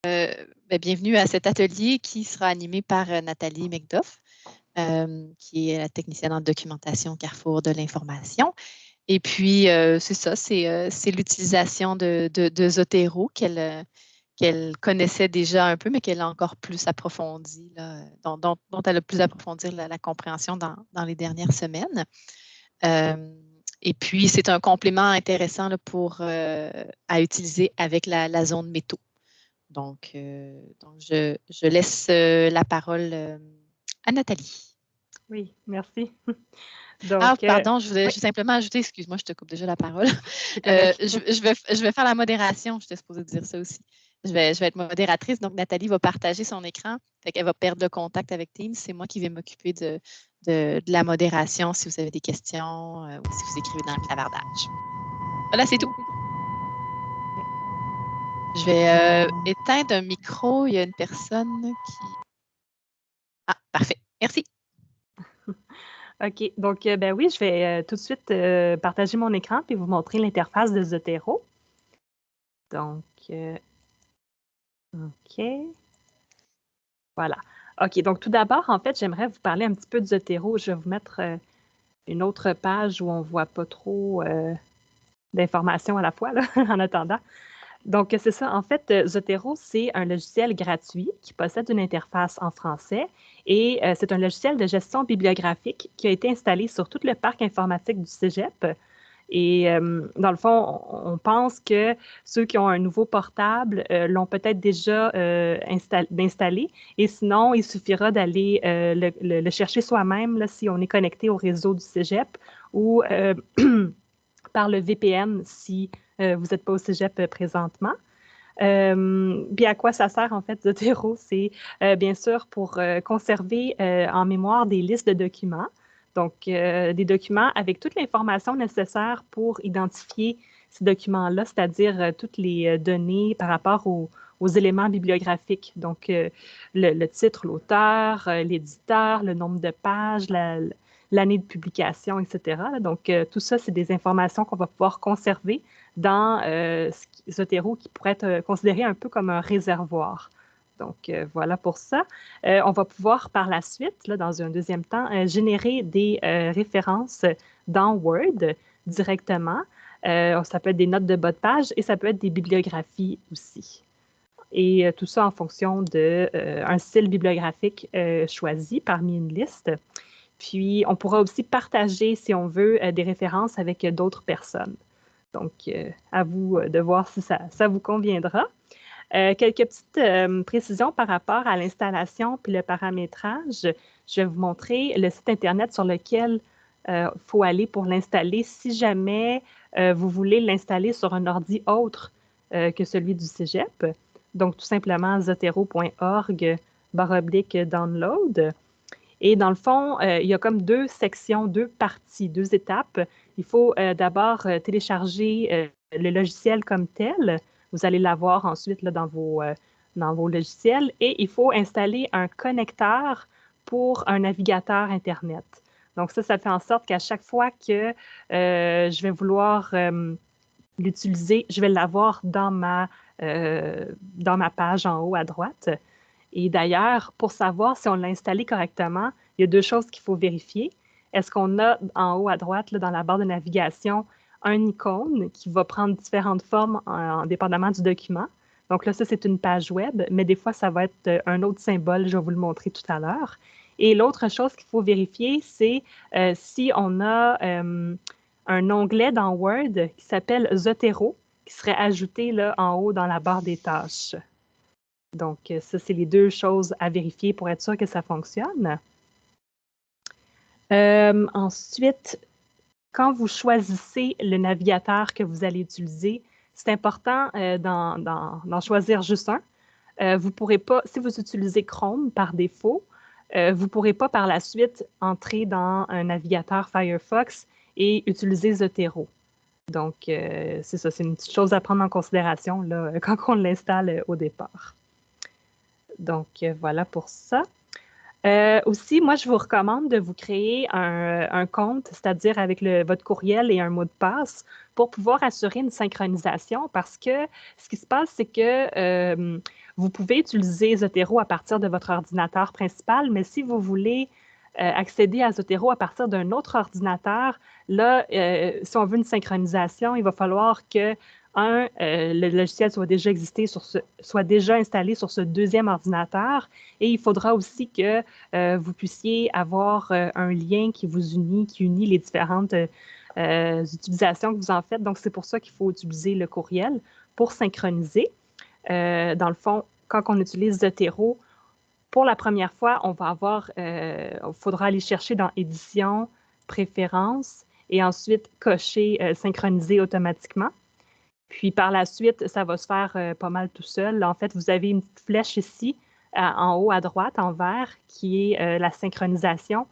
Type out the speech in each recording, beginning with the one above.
Bienvenue à cet atelier qui sera animé par Nathalie McDuff, qui est la technicienne en documentation Carrefour de l'information. Et puis, c'est ça, c'est l'utilisation de Zotero qu'elle connaissait déjà un peu, mais qu'elle a encore plus approfondi, là, dont elle a plus approfondi la compréhension dans les dernières semaines. Et puis, c'est un complément intéressant là, à utiliser avec la zone métaux. Donc, je laisse la parole à Nathalie. Oui, merci. Pardon, je voulais oui. simplement ajouter, excuse-moi, je te coupe déjà la parole. Je vais faire la modération, je t'ai supposée dire ça aussi. Je vais être modératrice, donc Nathalie va partager son écran, fait qu'elle va perdre le contact avec Teams. C'est moi qui vais m'occuper de la modération si vous avez des questions ou si vous écrivez dans le clavardage. Voilà, c'est tout. Je vais éteindre un micro. Il y a une personne qui... Ah, parfait. Merci. OK. Donc, oui, je vais tout de suite partager mon écran puis vous montrer l'interface de Zotero. Donc, OK. Voilà. OK. Donc, tout d'abord, en fait, j'aimerais vous parler un petit peu de Zotero. Je vais vous mettre une autre page où on ne voit pas trop d'informations à la fois, là, en attendant. Donc, c'est ça. En fait, Zotero, c'est un logiciel gratuit qui possède une interface en français et c'est un logiciel de gestion bibliographique qui a été installé sur tout le parc informatique du Cégep. Et dans le fond, on pense que ceux qui ont un nouveau portable l'ont peut-être déjà installé. Et sinon, il suffira d'aller le chercher soi-même là, si on est connecté au réseau du Cégep ou par le VPN si vous n'êtes pas au Cégep présentement. Puis à quoi ça sert en fait Zotero? C'est bien sûr pour conserver en mémoire des listes de documents. Donc, des documents avec toute l'information nécessaire pour identifier ces documents-là, c'est-à-dire toutes les données par rapport aux éléments bibliographiques. Donc, le titre, l'auteur, l'éditeur, le nombre de pages, l'année de publication, etc. Donc, tout ça, c'est des informations qu'on va pouvoir conserver dans Zotero qui pourrait être considéré un peu comme un réservoir. Donc, voilà pour ça. On va pouvoir par la suite, là, dans un deuxième temps, générer des références dans Word directement. Ça peut être des notes de bas de page et ça peut être des bibliographies aussi. Et tout ça en fonction d'un style bibliographique choisi parmi une liste. Puis, on pourra aussi partager, si on veut, des références avec d'autres personnes. Donc, à vous de voir si ça vous conviendra. Quelques petites précisions par rapport à l'installation puis le paramétrage. Je vais vous montrer le site Internet sur lequel il faut aller pour l'installer si jamais vous voulez l'installer sur un ordi autre que celui du Cégep. Donc, tout simplement, zotero.org/download. Et dans le fond, il y a comme deux sections, deux parties, deux étapes. Il faut d'abord télécharger le logiciel comme tel. Vous allez l'avoir ensuite là, dans vos logiciels. Et il faut installer un connecteur pour un navigateur Internet. Donc ça fait en sorte qu'à chaque fois que je vais vouloir l'utiliser, je vais l'avoir dans ma page en haut à droite. Et d'ailleurs, pour savoir si on l'a installé correctement, il y a deux choses qu'il faut vérifier. Est-ce qu'on a en haut à droite, là, dans la barre de navigation, un icône qui va prendre différentes formes dépendamment du document? Donc là, ça, c'est une page web, mais des fois, ça va être un autre symbole. Je vais vous le montrer tout à l'heure. Et l'autre chose qu'il faut vérifier, c'est si on a un onglet dans Word qui s'appelle Zotero, qui serait ajouté là, en haut dans la barre des tâches. Donc, ça, c'est les deux choses à vérifier pour être sûr que ça fonctionne. Ensuite, quand vous choisissez le navigateur que vous allez utiliser, c'est important d'en choisir juste un. Vous ne pourrez pas, si vous utilisez Chrome par défaut, vous ne pourrez pas par la suite entrer dans un navigateur Firefox et utiliser Zotero. Donc, c'est ça, c'est une petite chose à prendre en considération là, quand on l'installe au départ. Donc, voilà pour ça. Aussi, moi, je vous recommande de vous créer un compte, c'est-à-dire avec votre courriel et un mot de passe pour pouvoir assurer une synchronisation parce que ce qui se passe, c'est que vous pouvez utiliser Zotero à partir de votre ordinateur principal, mais si vous voulez accéder à Zotero à partir d'un autre ordinateur, là, si on veut une synchronisation, il va falloir que le logiciel soit déjà installé sur ce deuxième ordinateur et il faudra aussi que vous puissiez avoir un lien qui unit les différentes utilisations que vous en faites. Donc, c'est pour ça qu'il faut utiliser le courriel pour synchroniser. Dans le fond, quand on utilise Zotero, pour la première fois, il faudra aller chercher dans Édition, Préférences et ensuite cocher Synchroniser automatiquement. Puis par la suite, ça va se faire pas mal tout seul. En fait, vous avez une petite flèche ici, en haut à droite, en vert, qui est la synchronisation.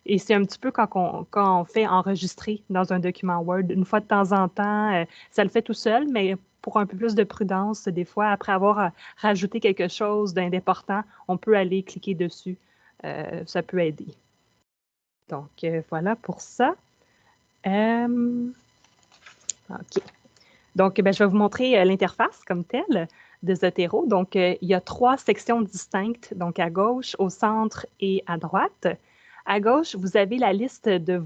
Et c'est un petit peu quand on fait enregistrer dans un document Word. Une fois de temps en temps, ça le fait tout seul, mais pour un peu plus de prudence, des fois, après avoir rajouté quelque chose d'important, on peut aller cliquer dessus. Ça peut aider. Donc, voilà pour ça. OK. Donc, je vais vous montrer l'interface comme telle de Zotero. Donc, il y a 3 sections distinctes, donc à gauche, au centre et à droite. À gauche, vous avez la liste de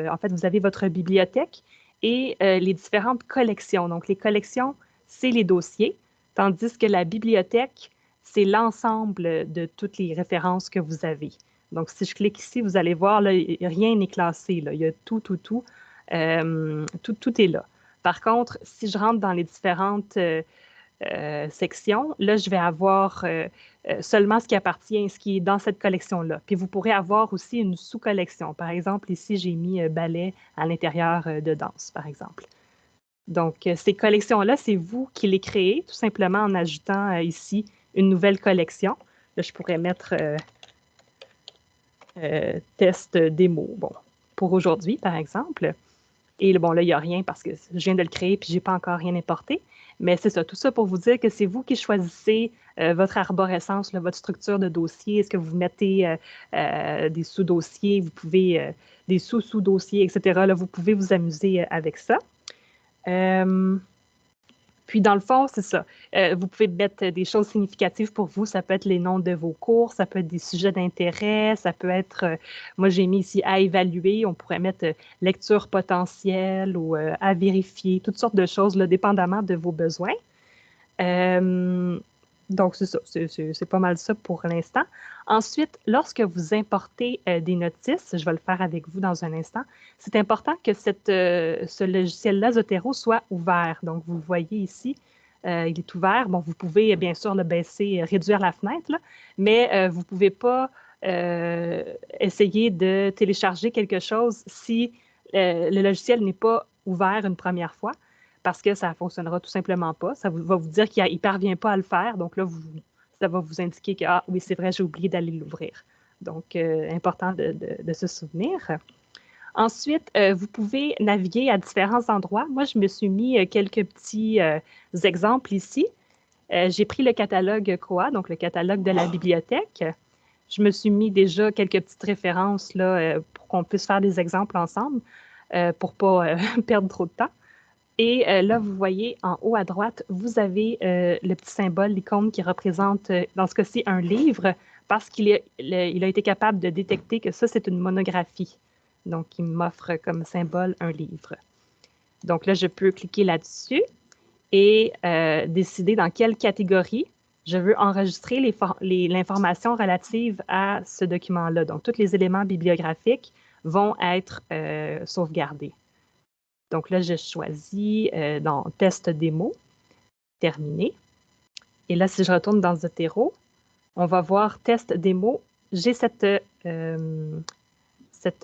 en fait, vous avez votre bibliothèque et les différentes collections. Donc, les collections, c'est les dossiers, tandis que la bibliothèque, c'est l'ensemble de toutes les références que vous avez. Donc, si je clique ici, vous allez voir, là, rien n'est classé. Là. Il y a tout. Tout est là. Par contre, si je rentre dans les différentes sections, là, je vais avoir seulement ce qui est dans cette collection-là. Puis vous pourrez avoir aussi une sous-collection. Par exemple, ici, j'ai mis ballet à l'intérieur de danse, par exemple. Donc, ces collections-là, c'est vous qui les créez, tout simplement en ajoutant ici une nouvelle collection. Là, je pourrais mettre test démo, bon, pour aujourd'hui, par exemple. Et bon, là, il n'y a rien parce que je viens de le créer puis je n'ai pas encore rien importé. Mais c'est ça, tout ça pour vous dire que c'est vous qui choisissez votre arborescence, là, votre structure de dossier. Est-ce que vous mettez des sous-dossiers, vous pouvez, des sous-sous-dossiers, etc. Là, vous pouvez vous amuser avec ça. Puis, dans le fond, c'est ça. Vous pouvez mettre des choses significatives pour vous. Ça peut être les noms de vos cours, ça peut être des sujets d'intérêt, ça peut être, moi j'ai mis ici à évaluer, on pourrait mettre lecture potentielle ou à vérifier, toutes sortes de choses, là, dépendamment de vos besoins. Donc, c'est ça. C'est pas mal ça pour l'instant. Ensuite, lorsque vous importez des notices, je vais le faire avec vous dans un instant, c'est important que ce logiciel-là, Zotero, soit ouvert. Donc, vous le voyez ici, il est ouvert. Bon, vous pouvez bien sûr le baisser, réduire la fenêtre, là, mais vous ne pouvez pas essayer de télécharger quelque chose si le logiciel n'est pas ouvert une première fois, parce que ça ne fonctionnera tout simplement pas. Ça va vous dire qu'il ne parvient pas à le faire. Donc là, ça va vous indiquer que, ah oui, c'est vrai, j'ai oublié d'aller l'ouvrir. Donc, important de se souvenir. Ensuite, vous pouvez naviguer à différents endroits. Moi, je me suis mis quelques petits exemples ici. J'ai pris le catalogue COA, donc le catalogue de la bibliothèque. Je me suis mis déjà quelques petites références là, pour qu'on puisse faire des exemples ensemble, pour ne pas perdre trop de temps. Et là, vous voyez en haut à droite, vous avez le petit symbole, l'icône qui représente, dans ce cas-ci, un livre, parce qu'il a été capable de détecter que ça, c'est une monographie. Donc, il m'offre comme symbole un livre. Donc là, je peux cliquer là-dessus et décider dans quelle catégorie je veux enregistrer l'information relative à ce document-là. Donc, tous les éléments bibliographiques vont être sauvegardés. Donc là, je choisis dans Test démo, terminé. Et là, si je retourne dans Zotero, on va voir Test démo. J'ai cette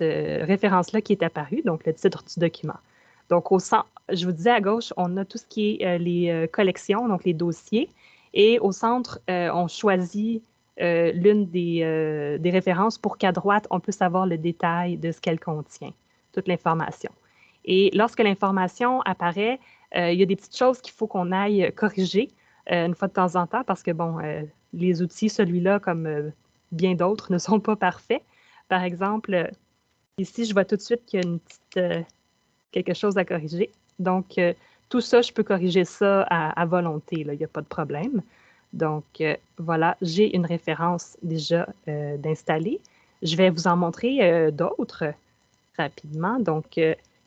référence-là qui est apparue, donc le titre du document. Donc, au centre, je vous disais à gauche, on a tout ce qui est les collections, donc les dossiers. Et au centre, on choisit l'une des références pour qu'à droite, on puisse avoir le détail de ce qu'elle contient, toute l'information. Et lorsque l'information apparaît, il y a des petites choses qu'il faut qu'on aille corriger une fois de temps en temps parce que, bon, les outils, celui-là, comme bien d'autres ne sont pas parfaits. Par exemple, ici, je vois tout de suite qu'il y a une petite, quelque chose à corriger. Donc, tout ça, je peux corriger ça à volonté, là, il n'y a pas de problème. Donc, voilà, j'ai une référence déjà d'installer. Je vais vous en montrer d'autres rapidement. Donc,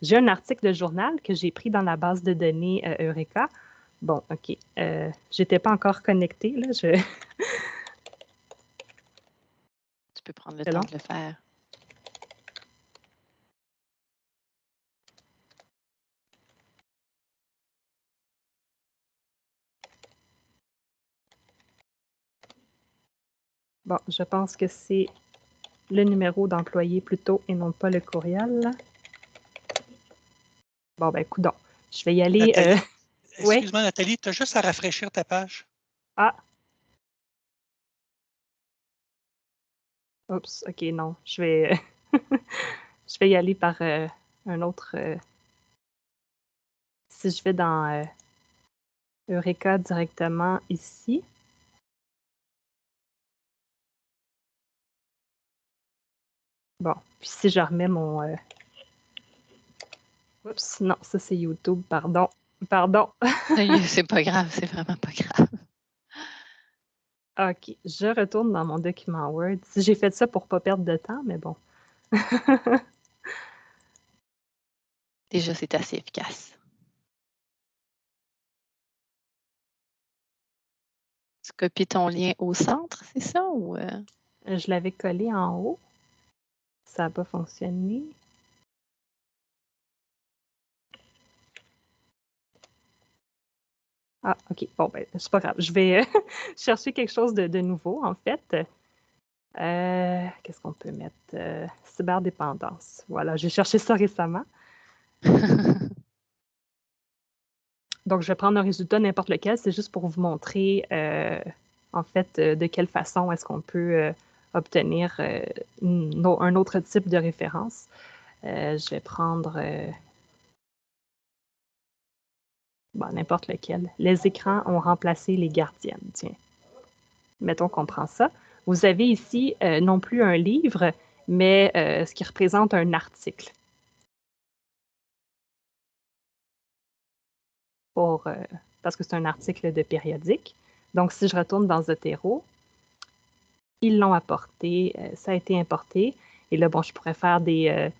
j'ai un article de journal que j'ai pris dans la base de données Eureka. Bon, OK. J'étais pas encore connectée, là. Tu peux prendre le C'est temps long. de le faire. Bon, je pense que c'est le numéro d'employé plutôt et non pas le courriel. Bon, ben, coudonc. Je vais y aller. Nathalie, Oui. excuse-moi, Nathalie, tu as juste à rafraîchir ta page. Ah. Oups, OK, non. Je vais, je vais y aller par un autre. Si je vais dans Eureka directement ici. Bon, puis si je remets mon... Oups, non, ça c'est YouTube, pardon. Pardon. C'est pas grave, c'est vraiment pas grave. OK, je retourne dans mon document Word. J'ai fait ça pour ne pas perdre de temps, mais bon. Déjà, c'est assez efficace. Tu copies ton lien au centre, c'est ça? Ou Je l'avais collé en haut. Ça n'a pas fonctionné. Ah, OK. Bon, ben, c'est pas grave. Je vais chercher quelque chose de nouveau, en fait. Qu'est-ce qu'on peut mettre? Cyberdépendance. Voilà, j'ai cherché ça récemment. Donc, je vais prendre un résultat n'importe lequel. C'est juste pour vous montrer, en fait, de quelle façon est-ce qu'on peut obtenir un autre type de référence. Je vais prendre n'importe lequel. Les écrans ont remplacé les gardiennes. Tiens, mettons qu'on prend ça. Vous avez ici non plus un livre, mais ce qui représente un article. Parce que c'est un article de périodique. Donc, si je retourne dans Zotero, ils l'ont apporté, ça a été importé. Et là, bon, je pourrais faire des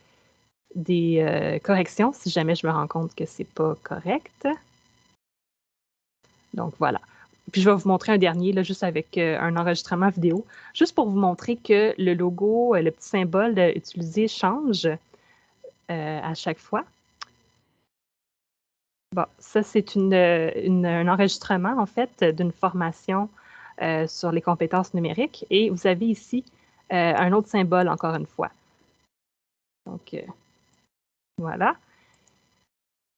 corrections si jamais je me rends compte que c'est pas correct. Donc, voilà. Puis, je vais vous montrer un dernier, là, juste avec un enregistrement vidéo, juste pour vous montrer que le logo, le petit symbole utilisé change à chaque fois. Bon, ça, c'est un enregistrement, en fait, d'une formation sur les compétences numériques. Et vous avez ici un autre symbole, encore une fois. Donc, voilà.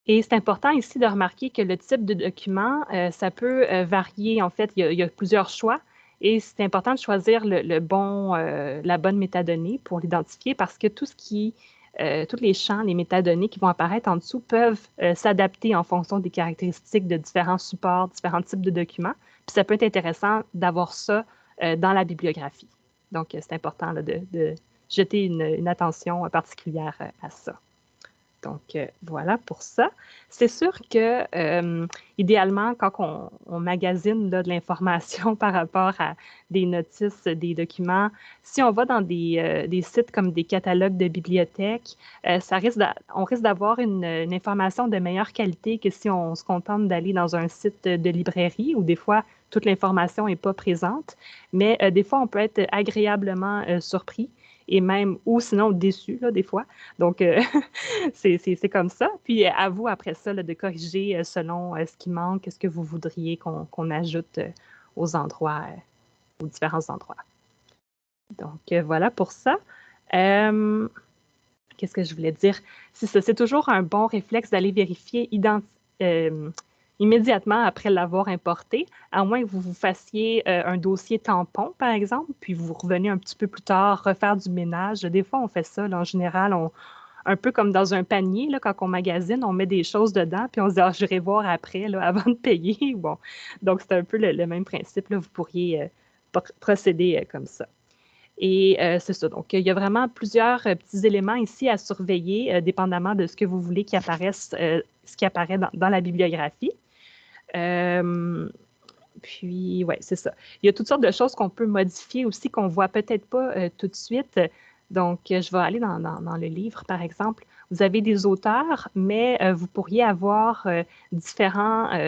Et c'est important ici de remarquer que le type de document, ça peut varier. En fait, il y a plusieurs choix. Et c'est important de choisir la bonne métadonnée pour l'identifier parce que tous les champs, les métadonnées qui vont apparaître en dessous peuvent s'adapter en fonction des caractéristiques de différents supports, différents types de documents. Puis ça peut être intéressant d'avoir ça dans la bibliographie. Donc, c'est important là, de jeter une attention particulière à ça. Donc, voilà pour ça. C'est sûr que, idéalement, quand on magasine là, de l'information par rapport à des notices, des documents, si on va dans des sites comme des catalogues de bibliothèques, on risque d'avoir une information de meilleure qualité que si on se contente d'aller dans un site de librairie où des fois, toute l'information n'est pas présente. Mais des fois, on peut être agréablement surpris et même, ou sinon déçu, là, des fois. Donc, c'est comme ça. Puis, à vous, après ça, là, de corriger selon ce qui manque, ce que vous voudriez qu'on ajoute aux endroits, aux différents endroits. Donc, voilà pour ça. Qu'est-ce que je voulais dire? C'est ça, c'est toujours un bon réflexe d'aller vérifier immédiatement après l'avoir importé, à moins que vous vous fassiez un dossier tampon, par exemple, puis vous revenez un petit peu plus tard refaire du ménage. Des fois, on fait ça. Là, en général, un peu comme dans un panier, là, quand on magasine, on met des choses dedans, puis on se dit, je vais voir après, là, avant de payer. Bon. Donc, c'est un peu le même principe. Là, vous pourriez procéder comme ça. Et c'est ça. Donc, il y a vraiment plusieurs petits éléments ici à surveiller, dépendamment de ce que vous voulez qui apparaisse, ce qui apparaît dans la bibliographie. Puis, ouais, c'est ça. Il y a toutes sortes de choses qu'on peut modifier aussi, qu'on ne voit peut-être pas tout de suite. Donc, je vais aller dans le livre, par exemple. Vous avez des auteurs, mais vous pourriez avoir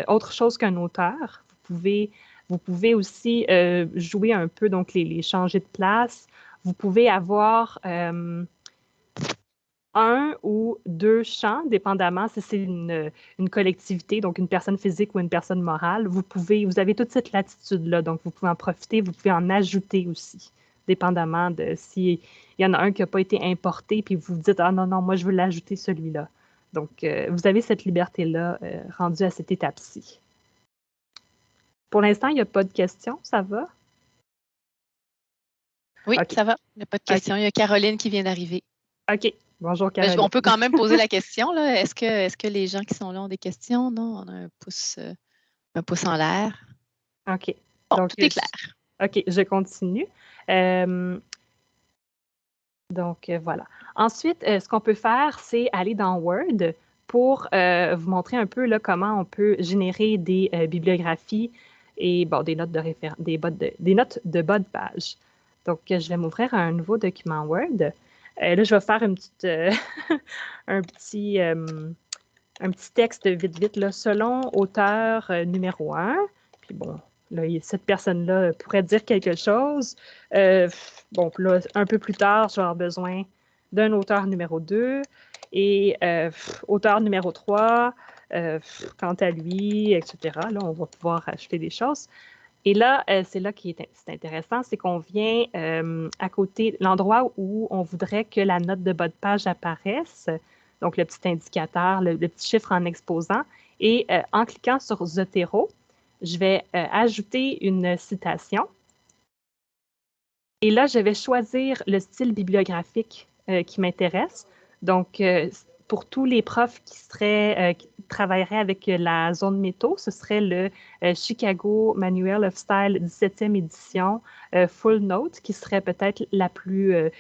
autre chose qu'un auteur. Vous pouvez aussi jouer un peu, donc les changer de place. Vous pouvez avoir un ou deux champs, dépendamment si c'est une collectivité, donc une personne physique ou une personne morale. Vous avez toute cette latitude-là, donc vous pouvez en profiter, vous pouvez en ajouter aussi, dépendamment de s'il y en a un qui n'a pas été importé, puis vous vous dites « Ah non, non, moi je veux l'ajouter celui-là ». Donc, vous avez cette liberté-là rendue à cette étape-ci. Pour l'instant, il n'y a pas de questions, ça va? Oui, okay. Ça va. Il n'y a pas de questions. Il y a Caroline qui vient d'arriver. OK. Bonjour, Caroline. On peut quand même poser la question. Là. Est-ce que les gens qui sont là ont des questions? Non, on a un pouce en l'air. OK. Bon, donc, tout est clair. OK, je continue. Donc, voilà. Ensuite, ce qu'on peut faire, c'est aller dans Word pour vous montrer un peu là, comment on peut générer des bibliographies et bon, des notes de référence, des notes de bas de page. Donc, je vais m'ouvrir un nouveau document Word. Là, je vais faire un petit texte vite, là, selon auteur numéro 1. Puis bon, là, cette personne-là pourrait dire quelque chose. Bon, puis là, un peu plus tard, je vais avoir besoin d'un auteur numéro 2 et auteur numéro 3, quant à lui, etc. Là, on va pouvoir ajouter des choses. Et là, c'est là qui est intéressant, c'est qu'on vient à côté, l'endroit où on voudrait que la note de bas de page apparaisse, donc le petit indicateur, le petit chiffre en exposant, et en cliquant sur Zotero, je vais ajouter une citation. Et là, je vais choisir le style bibliographique qui m'intéresse. Donc, pour tous les profs qui travailleraient avec la zone métaux, ce serait le Chicago Manual of Style 17e édition Full Note, qui serait peut-être la plus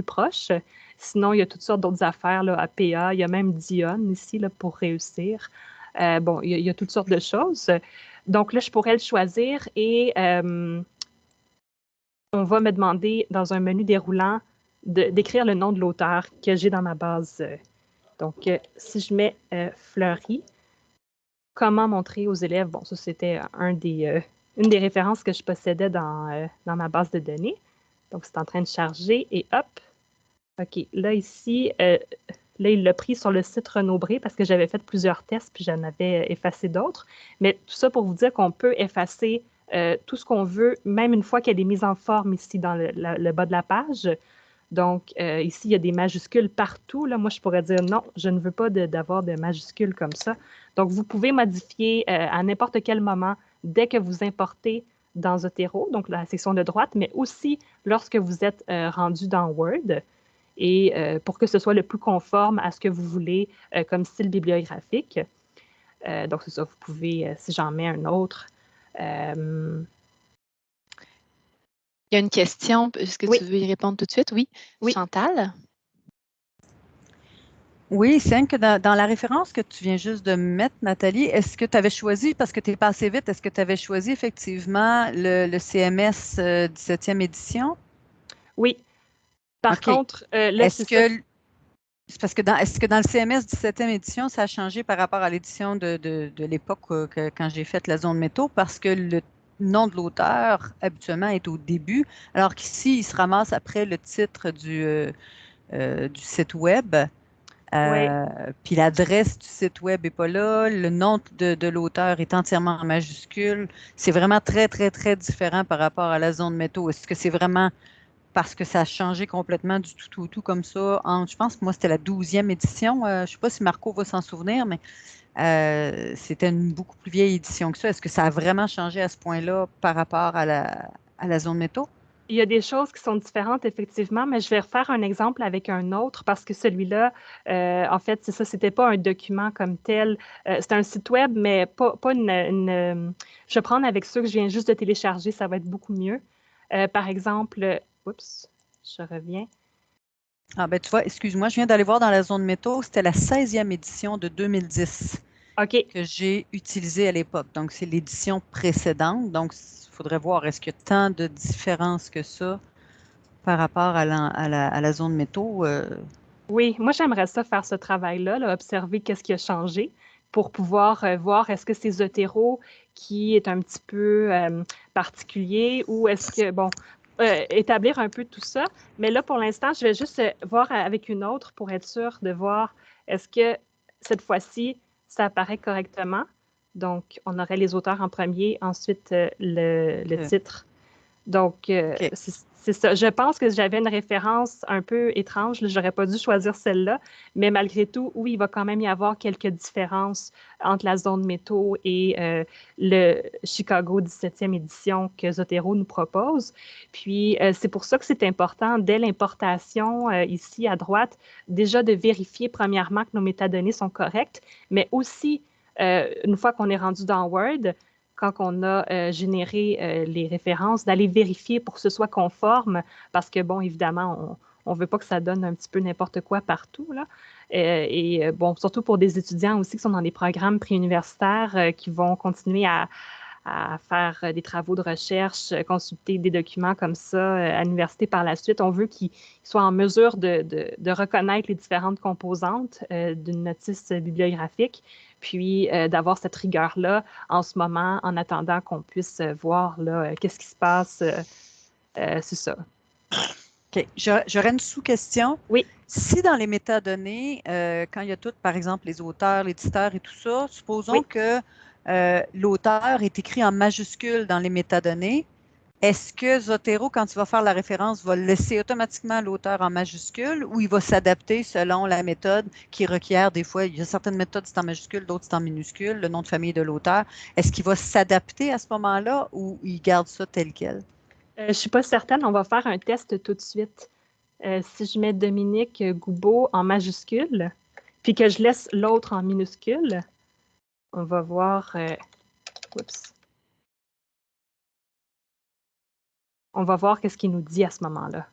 proche. Sinon, il y a toutes sortes d'autres affaires, là, APA, il y a même Dion ici là, pour réussir. Bon, il y a toutes sortes de choses. Donc là, je pourrais le choisir et on va me demander dans un menu déroulant d'écrire le nom de l'auteur que j'ai dans ma base. Donc, si je mets Fleury, comment montrer aux élèves? Bon, ça, c'était une des références que je possédais dans ma base de données. Donc, c'est en train de charger et hop. OK, là, ici, là, il l'a pris sur le site Renaud-Bré parce que j'avais fait plusieurs tests puis j'en avais effacé d'autres. Mais tout ça pour vous dire qu'on peut effacer tout ce qu'on veut, même une fois qu'elle est mise en forme ici dans le bas de la page. Donc, ici, il y a des majuscules partout. Là, moi, je pourrais dire non, je ne veux pas d'avoir de majuscules comme ça. Donc, vous pouvez modifier à n'importe quel moment dès que vous importez dans Zotero, donc la section de droite, mais aussi lorsque vous êtes rendu dans Word et pour que ce soit le plus conforme à ce que vous voulez comme style bibliographique. Donc, c'est ça, vous pouvez, si j'en mets un autre. Il y a une question. Est-ce que tu veux y répondre tout de suite? Oui. Chantal? Oui, c'est que dans la référence que tu viens juste de mettre, Nathalie, est-ce que tu avais choisi, parce que tu es passé vite, est-ce que tu avais choisi effectivement le CMS 17e édition? Oui. Par contre, là, est-ce que dans le CMS 17e édition, ça a changé par rapport à l'édition de l'époque quand j'ai fait la zone métaux, parce que le nom de l'auteur, habituellement, est au début, alors qu'ici, il se ramasse après le titre du site web. Puis l'adresse du site web n'est pas là, le nom de l'auteur est entièrement en majuscule. C'est vraiment très, très, très différent par rapport à la zone métaux. Est-ce que c'est vraiment parce que ça a changé complètement du tout comme ça? Je pense que moi, c'était la 12e édition. Je ne sais pas si Marco va s'en souvenir, mais c'était une beaucoup plus vieille édition que ça. Est-ce que ça a vraiment changé à ce point-là par rapport à la zone métaux? Il y a des choses qui sont différentes, effectivement, mais je vais refaire un exemple avec un autre parce que celui-là, en fait, c'est ça, c'était pas un document comme tel. C'est un site web, mais pas une. Je vais prendre avec ceux que je viens juste de télécharger, ça va être beaucoup mieux. Par exemple, oups, je reviens. Ah ben tu vois, excuse-moi, je viens d'aller voir dans la zone métaux, c'était la 16e édition de 2010 OK. que j'ai utilisée à l'époque. Donc, c'est l'édition précédente. Donc, il faudrait voir, est-ce qu'il y a tant de différences que ça par rapport à la zone métaux? Oui, moi, j'aimerais ça faire ce travail-là, là, observer qu'est-ce qui a changé pour pouvoir voir est-ce que c'est Zotero qui est un petit peu particulier ou est-ce que, bon, établir un peu tout ça. Mais là, pour l'instant, je vais juste voir avec une autre pour être sûre de voir est-ce que cette fois-ci, ça apparaît correctement. Donc, on aurait les auteurs en premier, ensuite le titre. Donc, OK. c'est ça. Je pense que j'avais une référence un peu étrange. Je n'aurais pas dû choisir celle-là, mais malgré tout, oui, il va quand même y avoir quelques différences entre la zone métaux et le Chicago 17e édition que Zotero nous propose. Puis, c'est pour ça que c'est important, dès l'importation, ici à droite, déjà de vérifier premièrement que nos métadonnées sont correctes, mais aussi, une fois qu'on est rendu dans Word, quand on a généré les références, d'aller vérifier pour que ce soit conforme, parce que, bon, évidemment, on ne veut pas que ça donne un petit peu n'importe quoi partout, là. Bon, surtout pour des étudiants aussi qui sont dans des programmes préuniversitaires qui vont continuer à faire des travaux de recherche, consulter des documents comme ça à l'université par la suite. On veut qu'ils soient en mesure de reconnaître les différentes composantes d'une notice bibliographique, puis d'avoir cette rigueur-là en ce moment, en attendant qu'on puisse voir là, qu'est-ce qui se passe. C'est ça. OK. J'aurais une sous-question. Oui. Si dans les métadonnées, quand il y a tout, par exemple, les auteurs, l'éditeur et tout ça, supposons que l'auteur est écrit en majuscule dans les métadonnées, est-ce que Zotero, quand il va faire la référence, va laisser automatiquement l'auteur en majuscule ou il va s'adapter selon la méthode qui requiert des fois, il y a certaines méthodes c'est en majuscule, d'autres c'est en minuscule, le nom de famille de l'auteur. Est-ce qu'il va s'adapter à ce moment-là ou il garde ça tel quel? Je ne suis pas certaine, on va faire un test tout de suite. Si je mets Dominique Goubeau en majuscule, puis que je laisse l'autre en minuscule, on va voir. Oups. On va voir qu'est-ce qu'il nous dit à ce moment-là.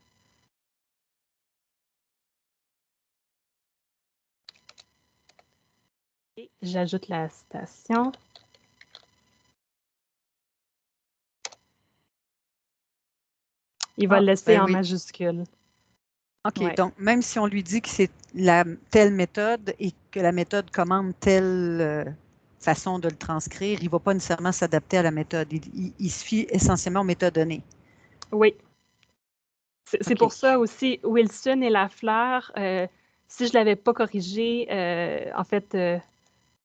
Et j'ajoute la citation. Il va le laisser en majuscule. OK, Ouais. donc même si on lui dit que c'est la telle méthode et que la méthode commande telle façon de le transcrire, il ne va pas nécessairement s'adapter à la méthode. Il se fie essentiellement aux métadonnées. Oui. C'est OK. pour ça aussi, Wilson et Lafleur, si je ne l'avais pas corrigé, en fait,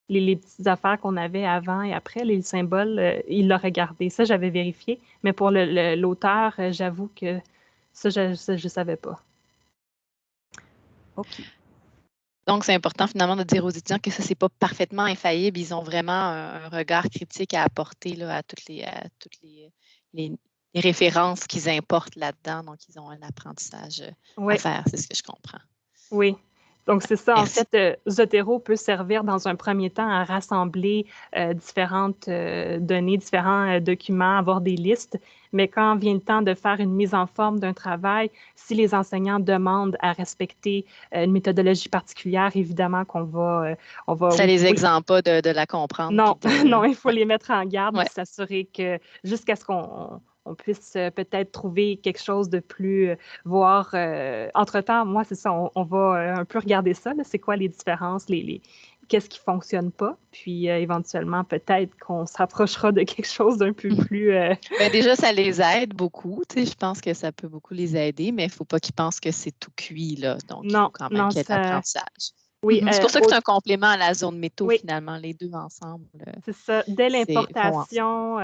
les petites affaires qu'on avait avant et après, les symboles, il l'aurait gardé. Ça, j'avais vérifié. Mais pour l'auteur, j'avoue que ça, je ne savais pas. OK. Donc, c'est important finalement de dire aux étudiants que ça, c'est pas parfaitement infaillible. Ils ont vraiment un regard critique à apporter là, à toutes les références qu'ils importent là-dedans. Donc, ils ont un apprentissage à faire, c'est ce que je comprends. Oui. Donc, c'est ça. Merci. En fait, Zotero peut servir dans un premier temps à rassembler différentes données, différents documents, avoir des listes. Mais quand vient le temps de faire une mise en forme d'un travail, si les enseignants demandent à respecter une méthodologie particulière, évidemment qu'on va... Ça ne les exempte pas de la comprendre. Non, non, il faut les mettre en garde et s'assurer que jusqu'à ce qu'on puisse peut-être trouver quelque chose de plus, voir. Entre-temps, moi, c'est ça, on va un peu regarder ça, c'est quoi les différences, qu'est-ce qui ne fonctionne pas, puis éventuellement, peut-être qu'on s'approchera de quelque chose d'un peu plus... Ben déjà, ça les aide beaucoup, je pense que ça peut beaucoup les aider, mais il ne faut pas qu'ils pensent que c'est tout cuit, là, donc il faut quand même qu'il y ait de l'apprentissage. Oui, c'est pour ça que c'est un complément à la zone métaux, finalement, les deux ensemble. C'est ça. Dès l'importation,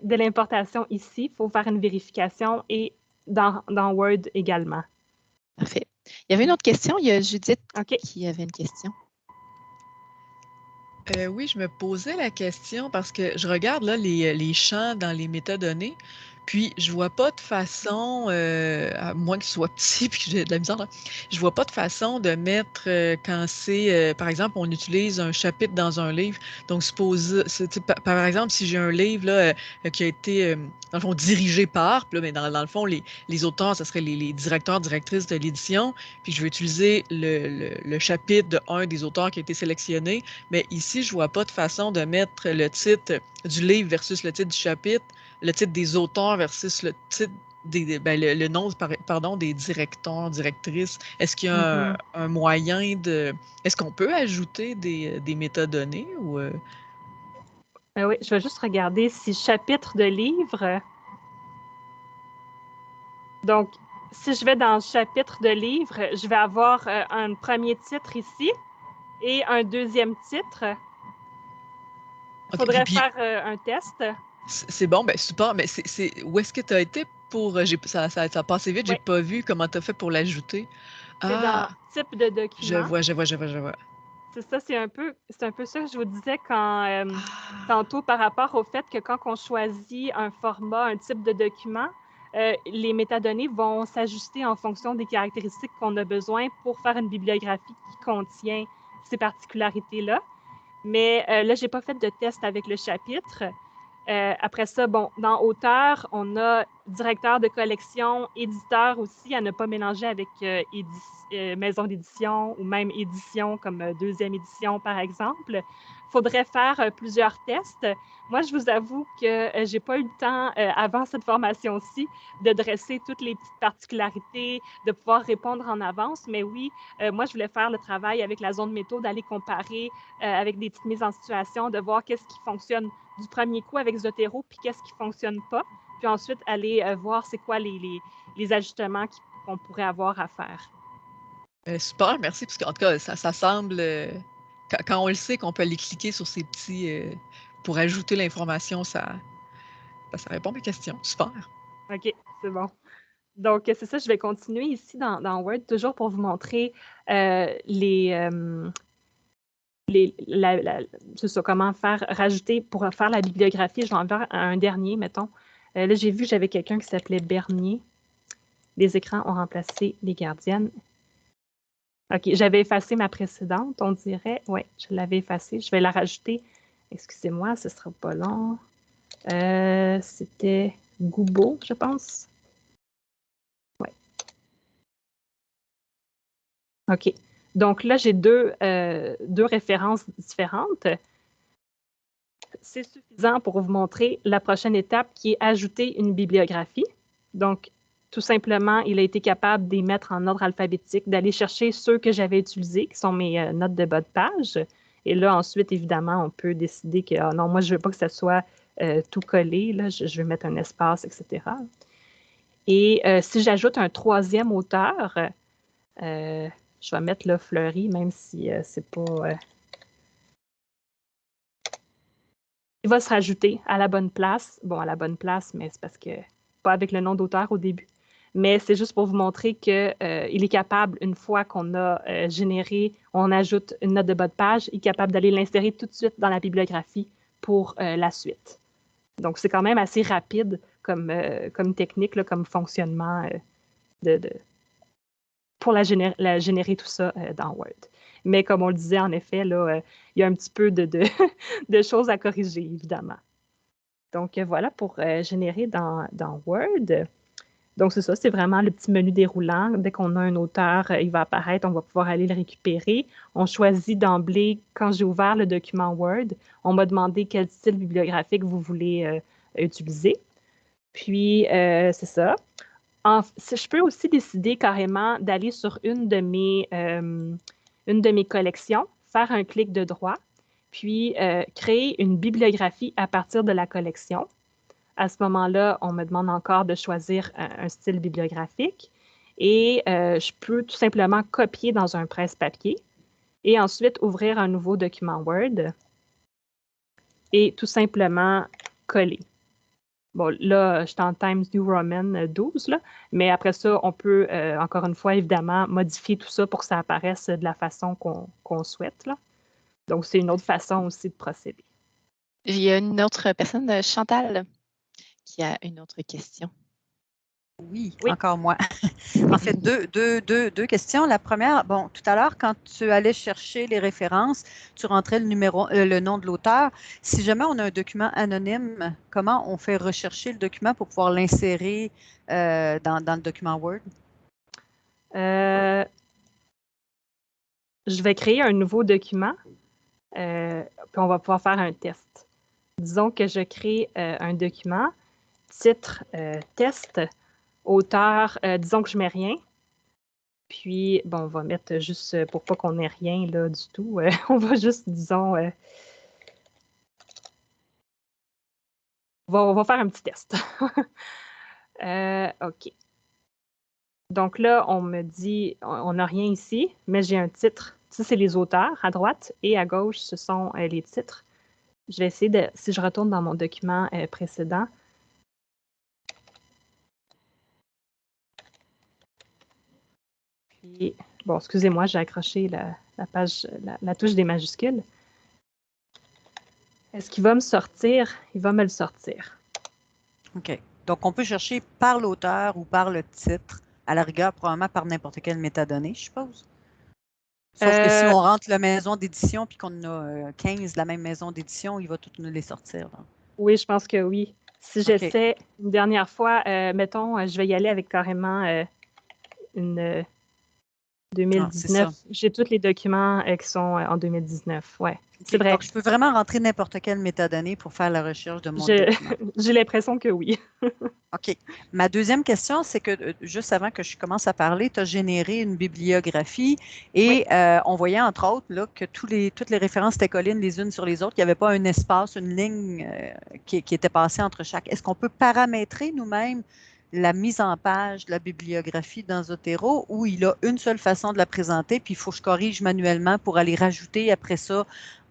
dès l'importation ici, il faut faire une vérification et dans Word également. Parfait. Il y avait une autre question. Il y a Judith qui avait une question. Oui, je me posais la question parce que je regarde là, les champs dans les métadonnées, Puis, je vois pas de façon, à moins que ce soit petit puis que j'ai de la misère, là, je vois pas de façon de mettre, quand c'est, par exemple, on utilise un chapitre dans un livre. Donc, par exemple, si j'ai un livre là, qui a été, dans le fond, dirigé par, puis là, mais dans le fond, les auteurs, ce serait les directeurs, directrices de l'édition, puis je vais utiliser le chapitre de un des auteurs qui a été sélectionné. Mais ici, je vois pas de façon de mettre le titre du livre versus le titre du chapitre, le titre des auteurs versus le titre le nom pardon, des directeurs, directrices. Est-ce qu'il y a un moyen de... Est-ce qu'on peut ajouter des métadonnées ou... Oui, je vais juste regarder si chapitre de livre. Donc, si je vais dans le chapitre de livre, je vais avoir un premier titre ici et un deuxième titre. Il faudrait faire un test. C'est bon, ben super. Mais où est-ce que tu as été pour... ça a passé vite, j'ai pas vu comment tu as fait pour l'ajouter. C'est dans type de document. Je vois. C'est ça, c'est un peu ça que je vous disais tantôt par rapport au fait que quand on choisit un format, un type de document, les métadonnées vont s'ajuster en fonction des caractéristiques qu'on a besoin pour faire une bibliographie qui contient ces particularités-là. Mais là, je n'ai pas fait de test avec le chapitre. Après ça, bon, dans auteur, on a directeur de collection, éditeur aussi, à ne pas mélanger avec maison d'édition ou même édition comme deuxième édition, par exemple. Il faudrait faire plusieurs tests. Moi, je vous avoue que je n'ai pas eu le temps, avant cette formation-ci, de dresser toutes les petites particularités, de pouvoir répondre en avance. Mais oui, moi, je voulais faire le travail avec la zone métaux, d'aller comparer avec des petites mises en situation, de voir qu'est-ce qui fonctionne du premier coup avec Zotero, puis qu'est-ce qui ne fonctionne pas. Puis ensuite, aller voir c'est quoi les ajustements qu'on pourrait avoir à faire. Super, merci, parce qu'en tout cas, ça semble... quand on le sait qu'on peut aller cliquer sur ces petits... pour ajouter l'information, ça répond à mes questions. Super. OK, c'est bon. Donc, c'est ça, je vais continuer ici dans Word, toujours pour vous montrer c'est ça, comment rajouter pour faire la bibliographie. Je vais en faire un dernier, mettons. Là, j'ai vu, j'avais quelqu'un qui s'appelait Bernier. Les écrans ont remplacé les gardiennes. OK, j'avais effacé ma précédente, on dirait. Oui, je l'avais effacée. Je vais la rajouter. Excusez-moi, ce ne sera pas long. C'était Goubeau, je pense. Oui. OK. Donc là, j'ai deux références différentes. C'est suffisant pour vous montrer la prochaine étape qui est ajouter une bibliographie. Donc, tout simplement, il a été capable d'y mettre en ordre alphabétique, d'aller chercher ceux que j'avais utilisés, qui sont mes notes de bas de page. Et là, ensuite, évidemment, on peut décider que non, moi, je ne veux pas que ça soit tout collé. Là, je vais mettre un espace, etc. Et si j'ajoute un troisième auteur, je vais mettre le Fleury, même si c'est pas... il va se rajouter à la bonne place. Bon, à la bonne place, mais c'est parce que pas avec le nom d'auteur au début. Mais c'est juste pour vous montrer qu'il est capable, une fois qu'on a généré, on ajoute une note de bas de page, il est capable d'aller l'insérer tout de suite dans la bibliographie pour la suite. Donc, c'est quand même assez rapide comme technique, là, comme fonctionnement pour générer tout ça dans Word. Mais comme on le disait, en effet, là, il y a un petit peu de choses à corriger, évidemment. Donc, voilà pour générer dans Word. Donc, c'est ça, c'est vraiment le petit menu déroulant. Dès qu'on a un auteur, il va apparaître, on va pouvoir aller le récupérer. On choisit d'emblée, quand j'ai ouvert le document Word, on m'a demandé quel style bibliographique vous voulez utiliser. Puis, c'est ça. Je peux aussi décider carrément d'aller sur une de mes collections, faire un clic de droit, puis créer une bibliographie à partir de la collection. À ce moment-là, on me demande encore de choisir un style bibliographique et je peux tout simplement copier dans un presse-papier et ensuite ouvrir un nouveau document Word et tout simplement coller. Bon, là, je suis en Times New Roman 12, là, mais après ça, on peut, encore une fois, évidemment, modifier tout ça pour que ça apparaisse de la façon qu'on souhaite, là. Donc, c'est une autre façon aussi de procéder. Il y a une autre personne, Chantal, qui a une autre question? Oui, Oui. encore moi. En fait, deux questions. La première, bon, tout à l'heure, quand tu allais chercher les références, tu rentrais le nom de l'auteur. Si jamais on a un document anonyme, comment on fait rechercher le document pour pouvoir l'insérer dans le document Word? Je vais créer un nouveau document, puis on va pouvoir faire un test. Disons que je crée un document, titre, test, auteur, disons que je mets rien. Puis, bon, on va mettre juste, pour pas qu'on ait rien là du tout, on va juste, disons, on va faire un petit test. OK. Donc là, on me dit, on n'a rien ici, mais j'ai un titre. Ça, c'est les auteurs à droite et à gauche, ce sont les titres. Je vais essayer de, si je retourne dans mon document précédent. Puis, bon, excusez-moi, j'ai accroché la page, la touche des majuscules. Est-ce qu'il va me sortir? Il va me le sortir. OK. Donc, on peut chercher par l'auteur ou par le titre, à la rigueur, probablement par n'importe quelle métadonnée, je suppose. Sauf que si on rentre la maison d'édition puis qu'on a 15 de la même maison d'édition, il va tout nous les sortir. Là. Oui, je pense que oui. Si OK. j'essaie une dernière fois, mettons, je vais y aller avec carrément une 2019. J'ai tous les documents qui sont en 2019. Ouais, c'est vrai. Donc, je peux vraiment rentrer n'importe quelle métadonnée pour faire la recherche de mon document. J'ai l'impression que oui. OK. Ma deuxième question, c'est que juste avant que je commence à parler, tu as généré une bibliographie et on voyait entre autres là, que toutes les références étaient collées les unes sur les autres. Il n'y avait pas un espace, une ligne qui était passée entre chaque. Est-ce qu'on peut paramétrer nous-mêmes la mise en page de la bibliographie dans Zotero ou il a une seule façon de la présenter, puis il faut que je corrige manuellement pour aller rajouter après ça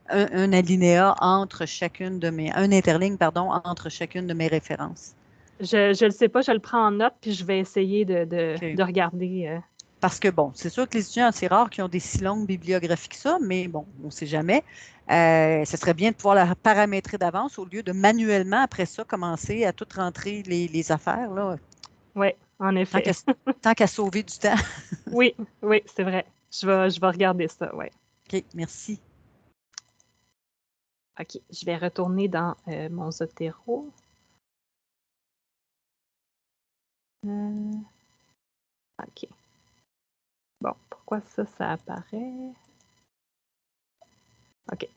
un alinéa entre chacune de mes, un interligne, pardon, entre chacune de mes références? Je ne sais pas, je le prends en note, puis je vais essayer de regarder. Parce que, bon, c'est sûr que les étudiants, c'est rare qu'ils ont des si longues bibliographies que ça, mais bon, on ne sait jamais. Ce serait bien de pouvoir la paramétrer d'avance au lieu de manuellement, après ça, commencer à tout rentrer les affaires. Oui, en effet. Tant qu'à sauver du temps. Oui, c'est vrai. Je vais regarder ça, oui. OK, merci. OK, je vais retourner dans mon Zotero. OK. Bon, pourquoi ça apparaît? OK.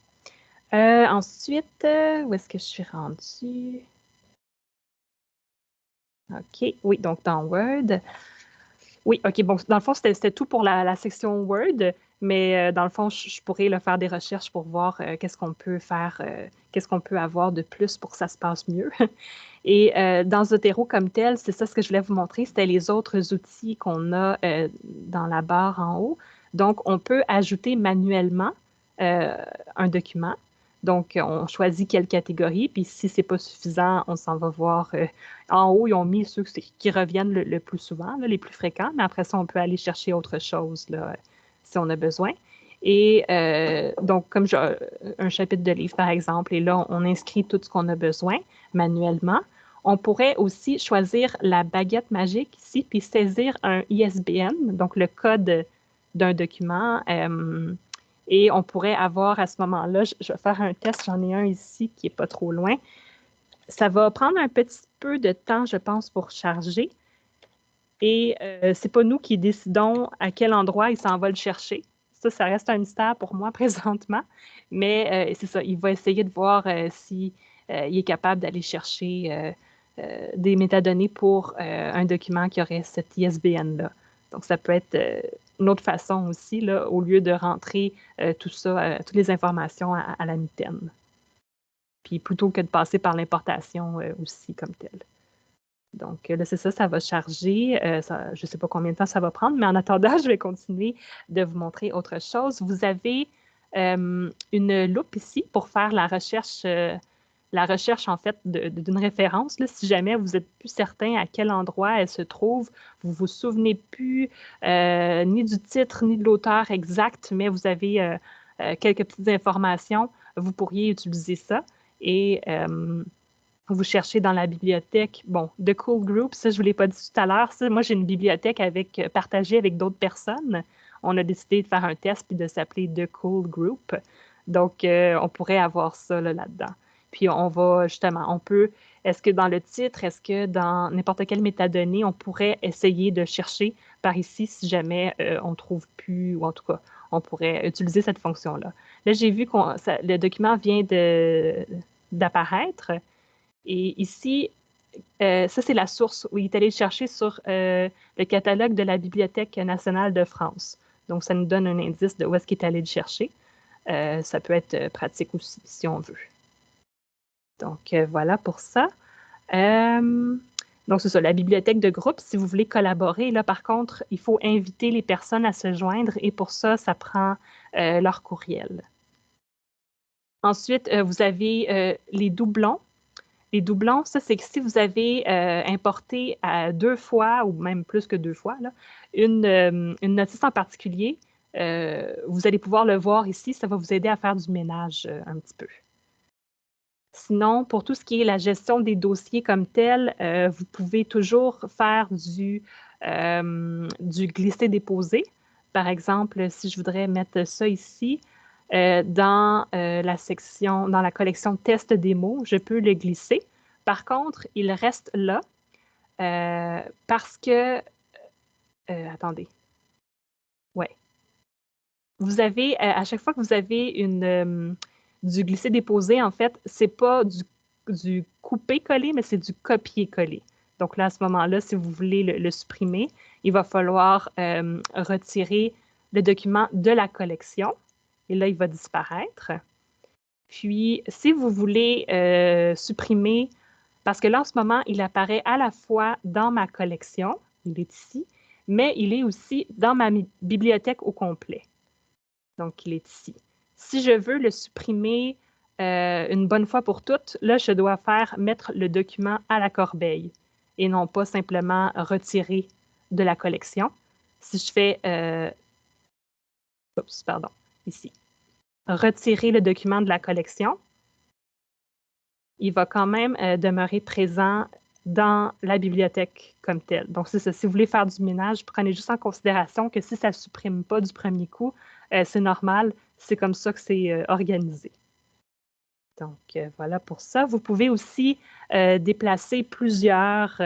Ensuite, où est-ce que je suis rendue? OK, oui, donc dans Word. Oui, OK, bon, dans le fond, c'était tout pour la section Word, mais dans le fond, je pourrais faire des recherches pour voir qu'est-ce qu'on peut faire, qu'est-ce qu'on peut avoir de plus pour que ça se passe mieux. Et dans Zotero comme tel, c'est ça ce que je voulais vous montrer, c'était les autres outils qu'on a dans la barre en haut. Donc, on peut ajouter manuellement un document. Donc, on choisit quelle catégorie, puis si ce n'est pas suffisant, on s'en va voir. En haut, ils ont mis ceux qui reviennent le plus souvent, là, les plus fréquents, mais après ça, on peut aller chercher autre chose là, si on a besoin. Et donc, comme un chapitre de livre, par exemple, et là, on inscrit tout ce qu'on a besoin manuellement. On pourrait aussi choisir la baguette magique ici, puis saisir un ISBN, donc le code d'un document. Et on pourrait avoir à ce moment-là, je vais faire un test, j'en ai un ici qui n'est pas trop loin. Ça va prendre un petit peu de temps, je pense, pour charger. Et ce n'est pas nous qui décidons à quel endroit il s'en va le chercher. Ça reste un mystère pour moi présentement. Mais c'est ça, il va essayer de voir s'il est capable d'aller chercher des métadonnées pour un document qui aurait cet ISBN-là. Donc, ça peut être une autre façon aussi, là, au lieu de rentrer tout ça, toutes les informations à la mitaine. Puis plutôt que de passer par l'importation aussi comme telle. Donc là, c'est ça va charger. Je ne sais pas combien de temps ça va prendre, mais en attendant, je vais continuer de vous montrer autre chose. Vous avez une loupe ici pour faire la recherche en fait d'une référence. Là, si jamais vous n'êtes plus certain à quel endroit elle se trouve, vous ne vous souvenez plus ni du titre ni de l'auteur exact, mais vous avez quelques petites informations, vous pourriez utiliser ça. Et vous cherchez dans la bibliothèque, bon, The Cool Group, ça, je ne vous l'ai pas dit tout à l'heure, moi, j'ai une bibliothèque partagée avec d'autres personnes. On a décidé de faire un test puis de s'appeler The Cool Group. Donc, on pourrait avoir ça là-dedans. Puis, on va justement, est-ce que dans le titre, est-ce que dans n'importe quelle métadonnée, on pourrait essayer de chercher par ici si jamais on ne trouve plus, ou en tout cas, on pourrait utiliser cette fonction-là. Là, j'ai vu que le document vient d'apparaître. Et ici, ça, c'est la source où il est allé chercher sur le catalogue de la Bibliothèque nationale de France. Donc, ça nous donne un indice de où est-ce qu'il est allé le chercher. Ça peut être pratique aussi, si on veut. Donc, voilà pour ça. Donc, c'est ça, la bibliothèque de groupe. Si vous voulez collaborer, là, par contre, il faut inviter les personnes à se joindre et pour ça, ça prend leur courriel. Ensuite, vous avez les doublons. Les doublons, ça, c'est que si vous avez importé 2 fois, ou même plus que 2 fois, là, une notice en particulier, vous allez pouvoir le voir ici. Ça va vous aider à faire du ménage un petit peu. Sinon, pour tout ce qui est la gestion des dossiers comme tel, vous pouvez toujours faire du glisser-déposer. Par exemple, si je voudrais mettre ça ici, dans la collection test démo, je peux le glisser. Par contre, il reste là parce que... attendez. Ouais. Vous avez, à chaque fois que vous avez du glisser-déposer, en fait, c'est pas du couper-coller, mais c'est du copier-coller. Donc là, à ce moment-là, si vous voulez le supprimer, il va falloir retirer le document de la collection. Et là, il va disparaître. Puis, si vous voulez supprimer, parce que là, en ce moment, il apparaît à la fois dans ma collection, il est ici, mais il est aussi dans ma bibliothèque au complet. Donc, il est ici. Si je veux le supprimer une bonne fois pour toutes, là, je dois mettre le document à la corbeille et non pas simplement retirer de la collection. Si je fais... oups, pardon, ici. Retirer le document de la collection, il va quand même demeurer présent dans la bibliothèque comme telle. Donc, c'est ça. Si vous voulez faire du ménage, prenez juste en considération que si ça ne supprime pas du premier coup, c'est normal. C'est comme ça que c'est organisé. Donc, voilà pour ça. Vous pouvez aussi déplacer plusieurs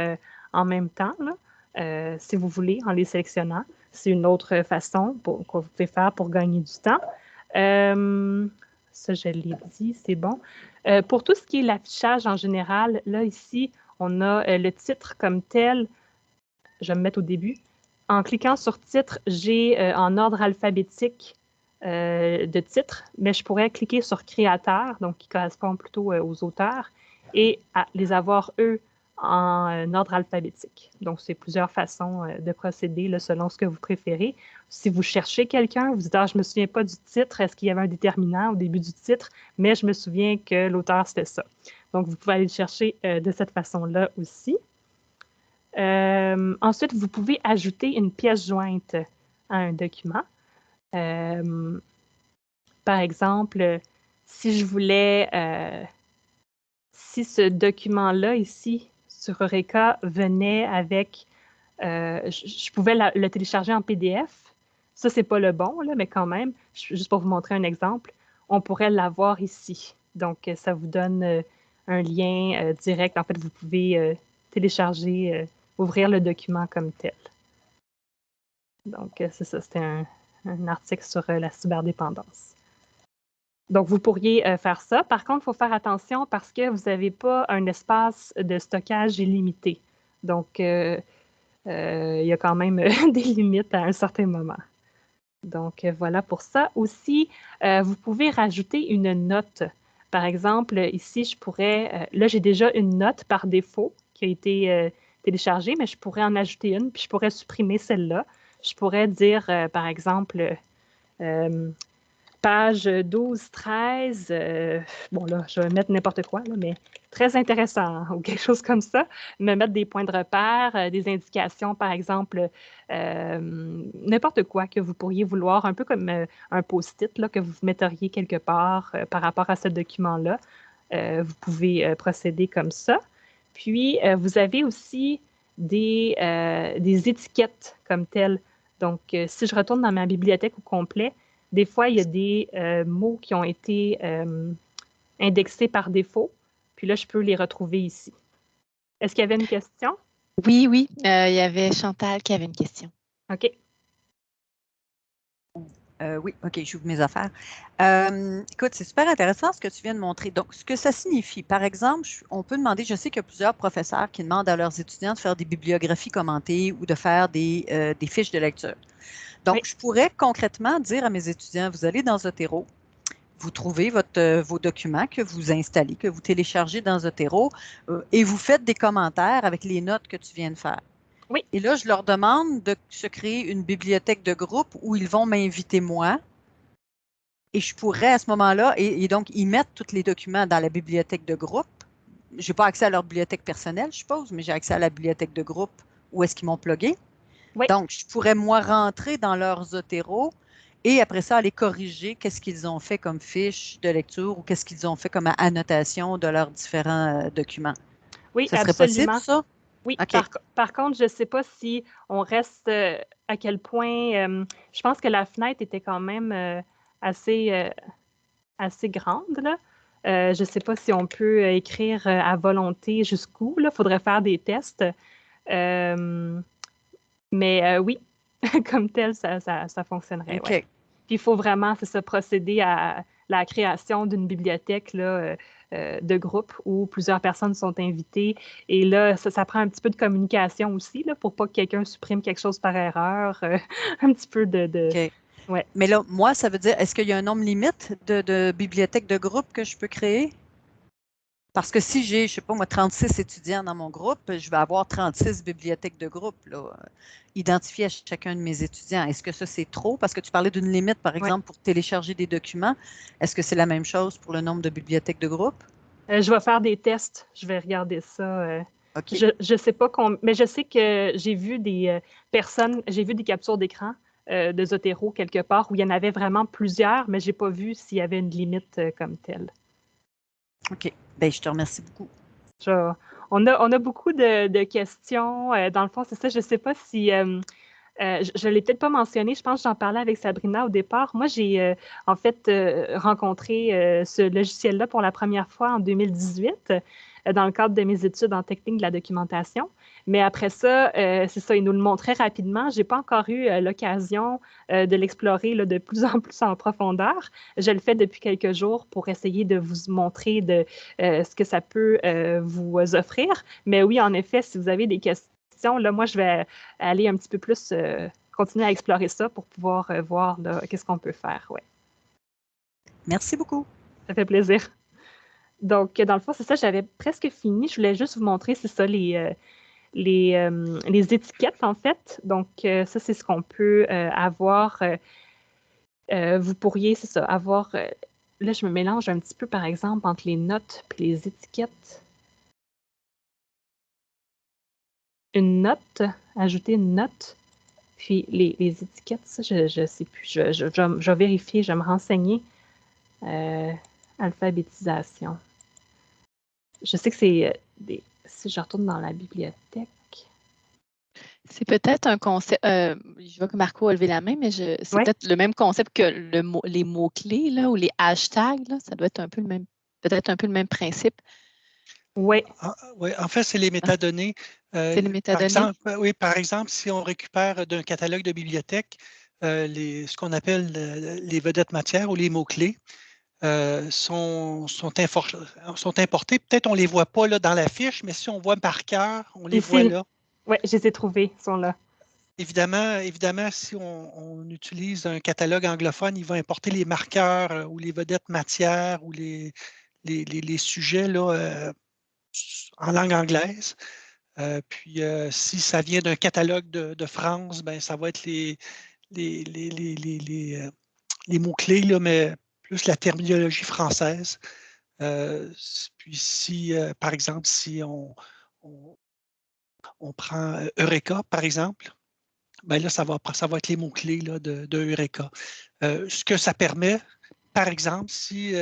en même temps, là, si vous voulez, en les sélectionnant. C'est une autre façon que vous pouvez faire pour gagner du temps. Ça, je l'ai dit, c'est bon. Pour tout ce qui est l'affichage en général, là, ici, on a le titre comme tel. Je vais me mettre au début. En cliquant sur titre, j'ai en ordre alphabétique de titre, mais je pourrais cliquer sur créateur, donc qui correspond plutôt aux auteurs, et les avoir, eux, en ordre alphabétique. Donc, c'est plusieurs façons de procéder là, selon ce que vous préférez. Si vous cherchez quelqu'un, vous dites « Ah, je ne me souviens pas du titre, est-ce qu'il y avait un déterminant au début du titre? Mais je me souviens que l'auteur, c'était ça. » Donc, vous pouvez aller le chercher de cette façon-là aussi. Ensuite, vous pouvez ajouter une pièce jointe à un document. Par exemple, si je voulais... si ce document-là, ici, sur Eureka, venait avec... je pouvais le télécharger en PDF. Ça, c'est pas le bon, là, mais quand même, juste pour vous montrer un exemple, on pourrait l'avoir ici. Donc, ça vous donne un lien direct. En fait, vous pouvez télécharger, ouvrir le document comme tel. Donc, c'est ça, c'était un article sur la cyberdépendance. Donc, vous pourriez faire ça. Par contre, il faut faire attention parce que vous n'avez pas un espace de stockage illimité. Donc, il y a quand même des limites à un certain moment. Donc, voilà pour ça. Aussi, vous pouvez rajouter une note. Par exemple, ici, je pourrais... là, j'ai déjà une note par défaut qui a été téléchargée, mais je pourrais en ajouter une, puis je pourrais supprimer celle-là. Je pourrais dire, par exemple... page 12, 13, bon là, je vais mettre n'importe quoi, là, mais très intéressant, hein, ou quelque chose comme ça. Me mettre des points de repère, des indications, par exemple, n'importe quoi que vous pourriez vouloir, un peu comme un post-it là, que vous metteriez quelque part par rapport à ce document-là. vous pouvez procéder comme ça. Puis, vous avez aussi des étiquettes comme telles. Donc, si je retourne dans ma bibliothèque au complet, des fois, il y a des mots qui ont été indexés par défaut. Puis là, je peux les retrouver ici. Est-ce qu'il y avait une question? Oui, oui. Il y avait Chantal qui avait une question. OK. Oui, OK, j'ouvre mes affaires. Écoute, c'est super intéressant ce que tu viens de montrer. Donc, ce que ça signifie, par exemple, on peut demander, je sais qu'il y a plusieurs professeurs qui demandent à leurs étudiants de faire des bibliographies commentées ou de faire des fiches de lecture. Donc, Oui. je pourrais concrètement dire à mes étudiants, vous allez dans Zotero, vous trouvez vos documents que vous installez, que vous téléchargez dans Zotero et vous faites des commentaires avec les notes que tu viens de faire. Oui. Et là, je leur demande de se créer une bibliothèque de groupe où ils vont m'inviter moi. Et je pourrais à ce moment-là, et donc ils mettent tous les documents dans la bibliothèque de groupe. Je n'ai pas accès à leur bibliothèque personnelle, je suppose, mais j'ai accès à la bibliothèque de groupe où est-ce qu'ils m'ont plugué. Oui. Donc, je pourrais, moi, rentrer dans leur Zotero et après ça, aller corriger qu'est-ce qu'ils ont fait comme fiche de lecture ou qu'est-ce qu'ils ont fait comme annotation de leurs différents documents. Oui, Ça serait absolument. possible, ça? Oui, OK. par contre, je ne sais pas si on reste à quel point. Je pense que la fenêtre était quand même assez grande, là. Je ne sais pas si on peut écrire à volonté jusqu'où. Il faudrait faire des tests. Mais oui, comme tel, ça fonctionnerait. OK. Ouais. Puis il faut vraiment, c'est ça, procéder à la création d'une bibliothèque là, de groupe où plusieurs personnes sont invitées. Et là, ça prend un petit peu de communication aussi là, pour pas que quelqu'un supprime quelque chose par erreur. Un petit peu de... OK. Ouais. Mais là, moi, ça veut dire, est-ce qu'il y a un nombre limite de bibliothèques de groupe que je peux créer? Parce que si j'ai, je ne sais pas moi, 36 étudiants dans mon groupe, je vais avoir 36 bibliothèques de groupe là, identifiées à chacun de mes étudiants. Est-ce que ça, c'est trop? Parce que tu parlais d'une limite, par exemple, pour télécharger des documents. Est-ce que c'est la même chose pour le nombre de bibliothèques de groupe? Je vais faire des tests. Je vais regarder ça. OK. Je sais pas mais je sais que j'ai vu des personnes, j'ai vu des captures d'écran de Zotero quelque part où il y en avait vraiment plusieurs, mais je n'ai pas vu s'il y avait une limite comme telle. OK. Bien, je te remercie beaucoup. On a beaucoup de questions. Dans le fond, c'est ça. Je ne sais pas si... je ne l'ai peut-être pas mentionné, je pense que j'en parlais avec Sabrina au départ. Moi, j'ai en fait rencontré ce logiciel-là pour la première fois en 2018 dans le cadre de mes études en technique de la documentation. Mais après ça, c'est ça, il nous le montrait rapidement. Je n'ai pas encore eu l'occasion de l'explorer de plus en plus en profondeur. Je le fais depuis quelques jours pour essayer de vous montrer ce que ça peut vous offrir. Mais oui, en effet, si vous avez des questions, là, moi, je vais aller un petit peu plus, continuer à explorer ça pour pouvoir voir qu'est-ce qu'on peut faire. Ouais. Merci beaucoup. Ça fait plaisir. Donc, dans le fond, c'est ça, j'avais presque fini. Je voulais juste vous montrer, c'est ça, les étiquettes, en fait. Donc, ça, c'est ce qu'on peut avoir. Vous pourriez, c'est ça, avoir... là, je me mélange un petit peu, par exemple, entre les notes et les étiquettes. Une note, ajouter une note, puis les étiquettes, ça, je ne sais plus. Je vais vérifier, je vais me renseigner. Alphabétisation. Je sais que c'est si je retourne dans la bibliothèque. C'est peut-être un concept. Je vois que Marco a levé la main, mais c'est peut-être le même concept que les mots-clés là, ou les hashtags. Là, ça doit être un peu le même, peut-être un peu le même principe. Oui. Oui, en fait, c'est les métadonnées. C'est les métadonnées. Par exemple, si on récupère d'un catalogue de bibliothèque ce qu'on appelle les vedettes matières ou les mots-clés, sont importés. Peut-être on ne les voit pas là, dans la fiche, mais si on voit par cœur, on les voit là. Oui, je les ai trouvés, ils sont là. Évidemment, si on utilise un catalogue anglophone, il va importer les marqueurs ou les vedettes matières ou les sujets là, en langue anglaise. Puis, si ça vient d'un catalogue de France, ben, ça va être les mots-clés, là, mais plus la terminologie française. Puis, si, par exemple, si on prend Eureka, par exemple, ben là, ça va être les mots-clés là, de Eureka. Ce que ça permet, par exemple, si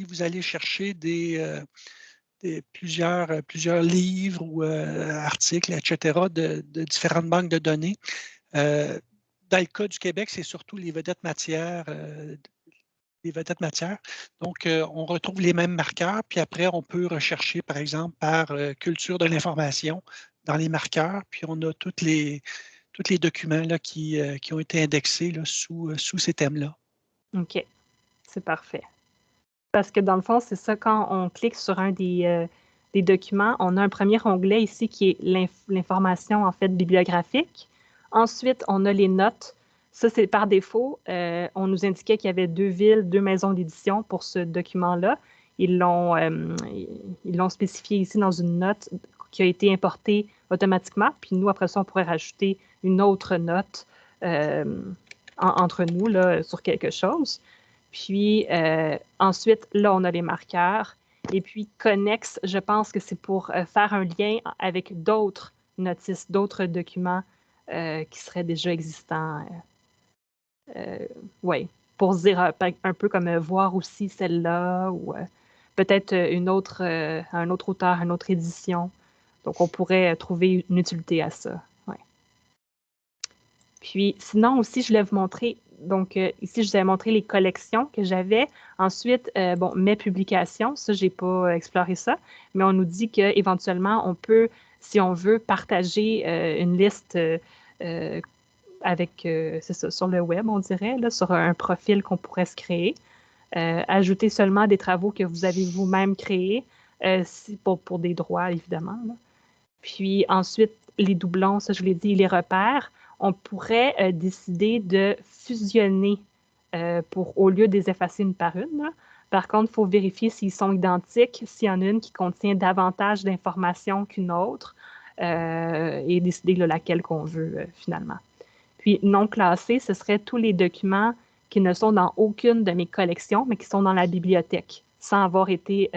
vous allez chercher plusieurs livres ou articles, etc., de différentes banques de données, dans le cas du Québec, c'est surtout les vedettes matières. Donc, on retrouve les mêmes marqueurs, puis après, on peut rechercher, par exemple, par culture de l'information dans les marqueurs, puis on a tous les documents là, qui ont été indexés là, sous ces thèmes-là. OK, c'est parfait. Parce que dans le fond, c'est ça, quand on clique sur un des documents, on a un premier onglet ici qui est l'information en fait bibliographique. Ensuite, on a les notes. Ça, c'est par défaut. On nous indiquait qu'il y avait 2 villes, 2 maisons d'édition pour ce document-là. Ils l'ont spécifié ici dans une note qui a été importée automatiquement. Puis nous, après ça, on pourrait rajouter une autre note entre nous là, sur quelque chose. Puis ensuite, là, on a les marqueurs. Et puis, connexe, je pense que c'est pour faire un lien avec d'autres notices, d'autres documents qui seraient déjà existants. Oui, pour se dire un peu comme voir aussi celle-là ou peut-être un autre auteur, une autre édition. Donc, on pourrait trouver une utilité à ça. Ouais. Puis, sinon aussi, je voulais vous montrer, donc ici, je vous ai montré les collections que j'avais. Ensuite, bon, mes publications, ça, je n'ai pas exploré ça, mais on nous dit qu'éventuellement, on peut, si on veut, partager une liste avec, c'est ça, sur le web, on dirait, là, sur un profil qu'on pourrait se créer. Ajouter seulement des travaux que vous avez vous-même créés, pour des droits, évidemment. Là. Puis ensuite, les doublons, ça, je l'ai dit, les repères. On pourrait décider de fusionner au lieu de les effacer une par une. Là. Par contre, il faut vérifier s'ils sont identiques, s'il y en a une qui contient davantage d'informations qu'une autre et décider là, laquelle qu'on veut finalement. Puis non classés, ce serait tous les documents qui ne sont dans aucune de mes collections, mais qui sont dans la bibliothèque, sans avoir été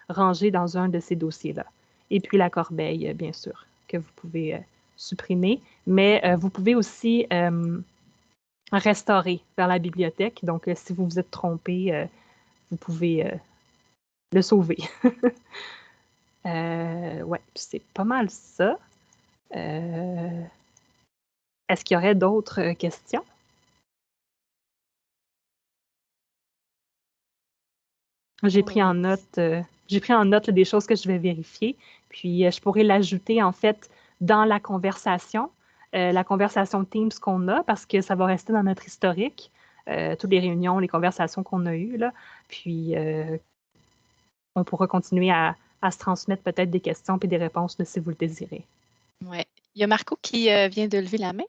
rangés dans un de ces dossiers-là. Et puis la corbeille, bien sûr, que vous pouvez supprimer. Mais vous pouvez aussi restaurer vers la bibliothèque. Donc, si vous vous êtes trompé, vous pouvez le sauver. Ouais, c'est pas mal ça. Est-ce qu'il y aurait d'autres questions? J'ai pris en note des choses que je vais vérifier, puis je pourrais l'ajouter en fait dans la conversation Teams qu'on a, parce que ça va rester dans notre historique, toutes les réunions, les conversations qu'on a eues, là, puis on pourra continuer à se transmettre peut-être des questions et des réponses là, si vous le désirez. Oui. Il y a Marco qui vient de lever la main.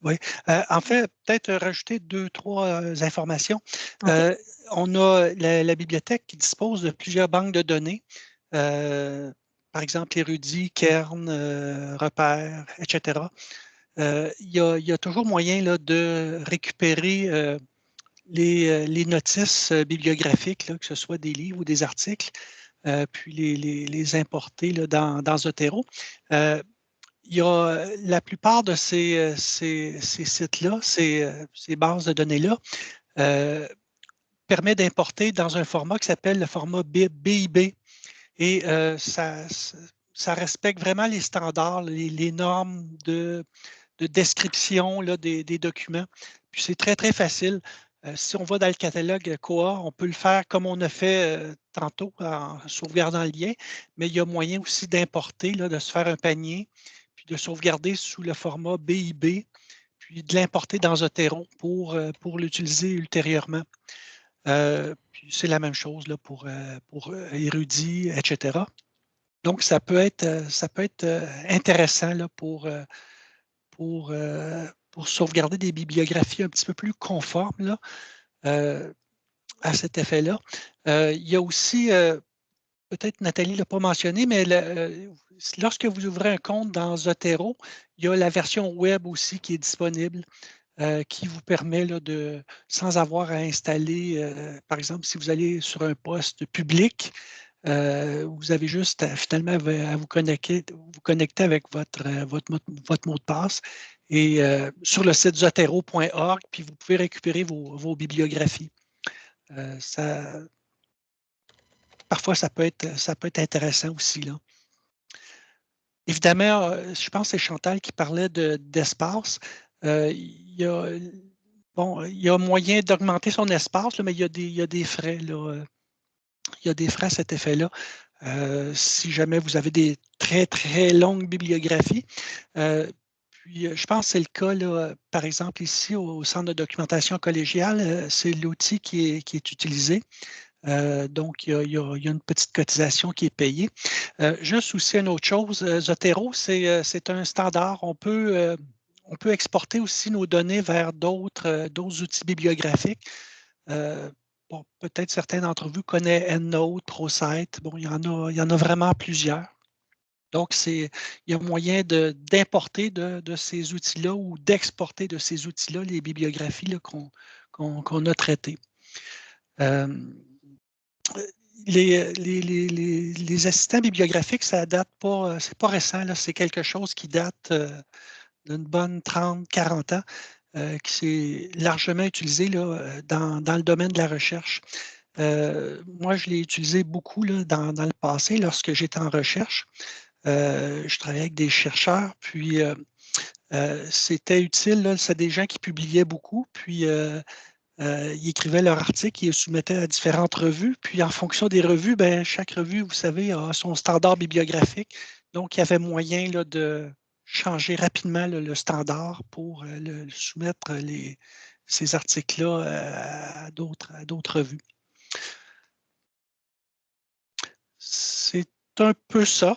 Oui. En fait, peut-être rajouter 2-3 informations. Okay. On a la bibliothèque qui dispose de plusieurs banques de données. Par exemple, Érudit, Kern, Repères, etc. Il y a toujours moyen là, de récupérer les notices bibliographiques, là, que ce soit des livres ou des articles, puis les importer là, dans Zotero. Il y a la plupart de ces sites-là, ces bases de données-là, permet d'importer dans un format qui s'appelle le format BIB. Et ça respecte vraiment les standards, les normes de description là, des documents. Puis c'est très, très facile. Si on va dans le catalogue Koha, on peut le faire comme on a fait tantôt en sauvegardant le lien, mais il y a moyen aussi d'importer, de se faire un panier, puis de sauvegarder sous le format BIB, puis de l'importer dans Zotero pour l'utiliser ultérieurement. Puis c'est la même chose là, pour Érudit, etc. Donc, ça peut être intéressant là, pour sauvegarder des bibliographies un petit peu plus conformes là, à cet effet-là. Il y a aussi, peut-être Nathalie ne l'a pas mentionné, mais lorsque vous ouvrez un compte dans Zotero, il y a la version web aussi qui est disponible, qui vous permet là, sans avoir à installer, par exemple, si vous allez sur un poste public, vous avez juste finalement à vous connecter avec votre mot de passe et sur le site zotero.org, puis vous pouvez récupérer vos bibliographies. Parfois, ça peut être intéressant aussi, là. Évidemment, je pense que c'est Chantal qui parlait d'espace. Il y a moyen d'augmenter son espace, là, mais il y a des frais, là. Il y a des frais à cet effet-là. Si jamais vous avez des très, très longues bibliographies. Puis, je pense que c'est le cas, là, par exemple, ici, au Centre de documentation collégiale, c'est l'outil qui est utilisé. Donc, il y a une petite cotisation qui est payée. Juste aussi une autre chose, Zotero, c'est un standard. On peut exporter aussi nos données vers d'autres outils bibliographiques. Bon, peut-être certains d'entre vous connaissent EndNote, ProCite. Bon, il y en a vraiment plusieurs. Donc, il y a moyen d'importer de ces outils-là ou d'exporter de ces outils-là les bibliographies qu'on a traitées. Les assistants bibliographiques, ça date pas, c'est pas récent, c'est quelque chose qui date d'une bonne 30-40 ans, qui s'est largement utilisé là, dans le domaine de la recherche. Moi, je l'ai utilisé beaucoup là, dans le passé lorsque j'étais en recherche. Je travaillais avec des chercheurs, puis c'était utile. C'est des gens qui publiaient beaucoup, puis ils écrivaient leur article, ils le soumettaient à différentes revues. Puis en fonction des revues, ben, chaque revue, vous savez, a son standard bibliographique. Donc, il y avait moyen là, de changer rapidement le standard pour soumettre ces articles-là à d'autres revues. C'est un peu ça.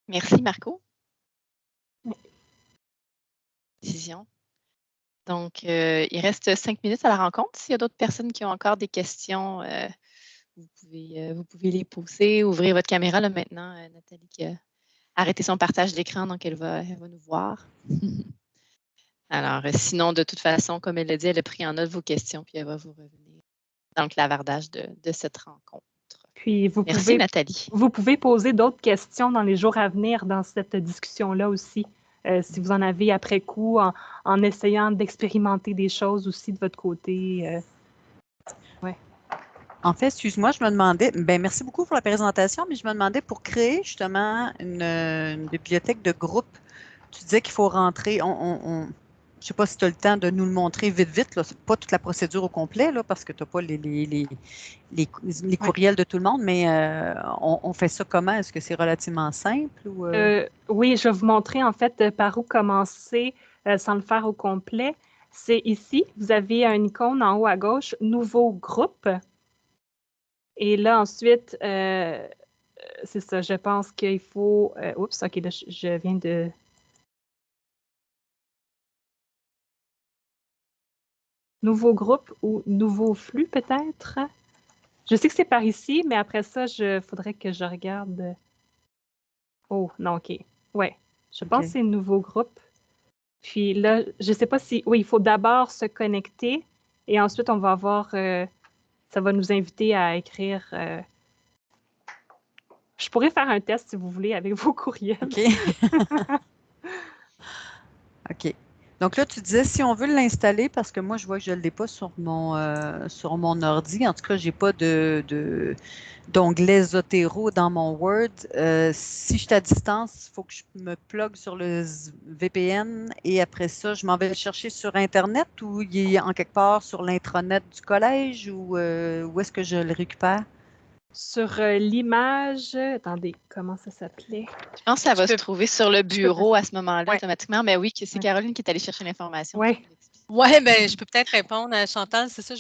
Merci, Marco. Décision. Donc, il reste 5 minutes à la rencontre. S'il y a d'autres personnes qui ont encore des questions, vous pouvez les poser. Ouvrir votre caméra là maintenant. Nathalie qui a arrêté son partage d'écran, donc elle va nous voir. Alors, sinon, de toute façon, comme elle l'a dit, elle a pris en note vos questions, puis elle va vous revenir dans le clavardage de cette rencontre. Puis Merci, Nathalie. Vous pouvez poser d'autres questions dans les jours à venir dans cette discussion-là aussi. Si vous en avez après coup, en essayant d'expérimenter des choses aussi de votre côté. Ouais. En fait, excuse-moi, je me demandais, ben merci beaucoup pour la présentation, mais je me demandais pour créer justement une bibliothèque de groupe, tu disais qu'il faut rentrer, je ne sais pas si tu as le temps de nous le montrer vite, là, c'est pas toute la procédure au complet, là, parce que tu n'as pas les courriels de tout le monde, mais on fait ça comment? Est-ce que c'est relativement simple? Ou, oui, je vais vous montrer en fait par où commencer sans le faire au complet. C'est ici, vous avez un icône en haut à gauche, Nouveau groupe. Et là, ensuite, c'est ça, je pense qu'il faut... oups, OK, là, je viens de... Nouveau groupe ou nouveau flux, peut-être? Je sais que c'est par ici, mais après ça, faudrait que je regarde... Oh, non, OK. Ouais, je pense que c'est nouveau groupe. Puis là, je ne sais pas si... Oui, il faut d'abord se connecter et ensuite, on va avoir... ça va nous inviter à écrire... Je pourrais faire un test, si vous voulez, avec vos courriels. OK. OK. Donc là, tu disais, si on veut l'installer, parce que moi, je vois que je ne l'ai pas sur mon ordi. En tout cas, je n'ai pas d'onglet Zotero dans mon Word. Si je suis à distance, il faut que je me plug sur le VPN et après ça, je m'en vais le chercher sur Internet ou il est en quelque part sur l'intranet du collège ou où est-ce que je le récupère? Sur l'image, attendez, comment ça s'appelait? Je pense que ça va se trouver sur le bureau à ce moment-là Ouais. automatiquement, mais oui, c'est Caroline qui est allée chercher l'information. Oui. Oui, bien, je peux peut-être répondre à Chantal. C'est ça,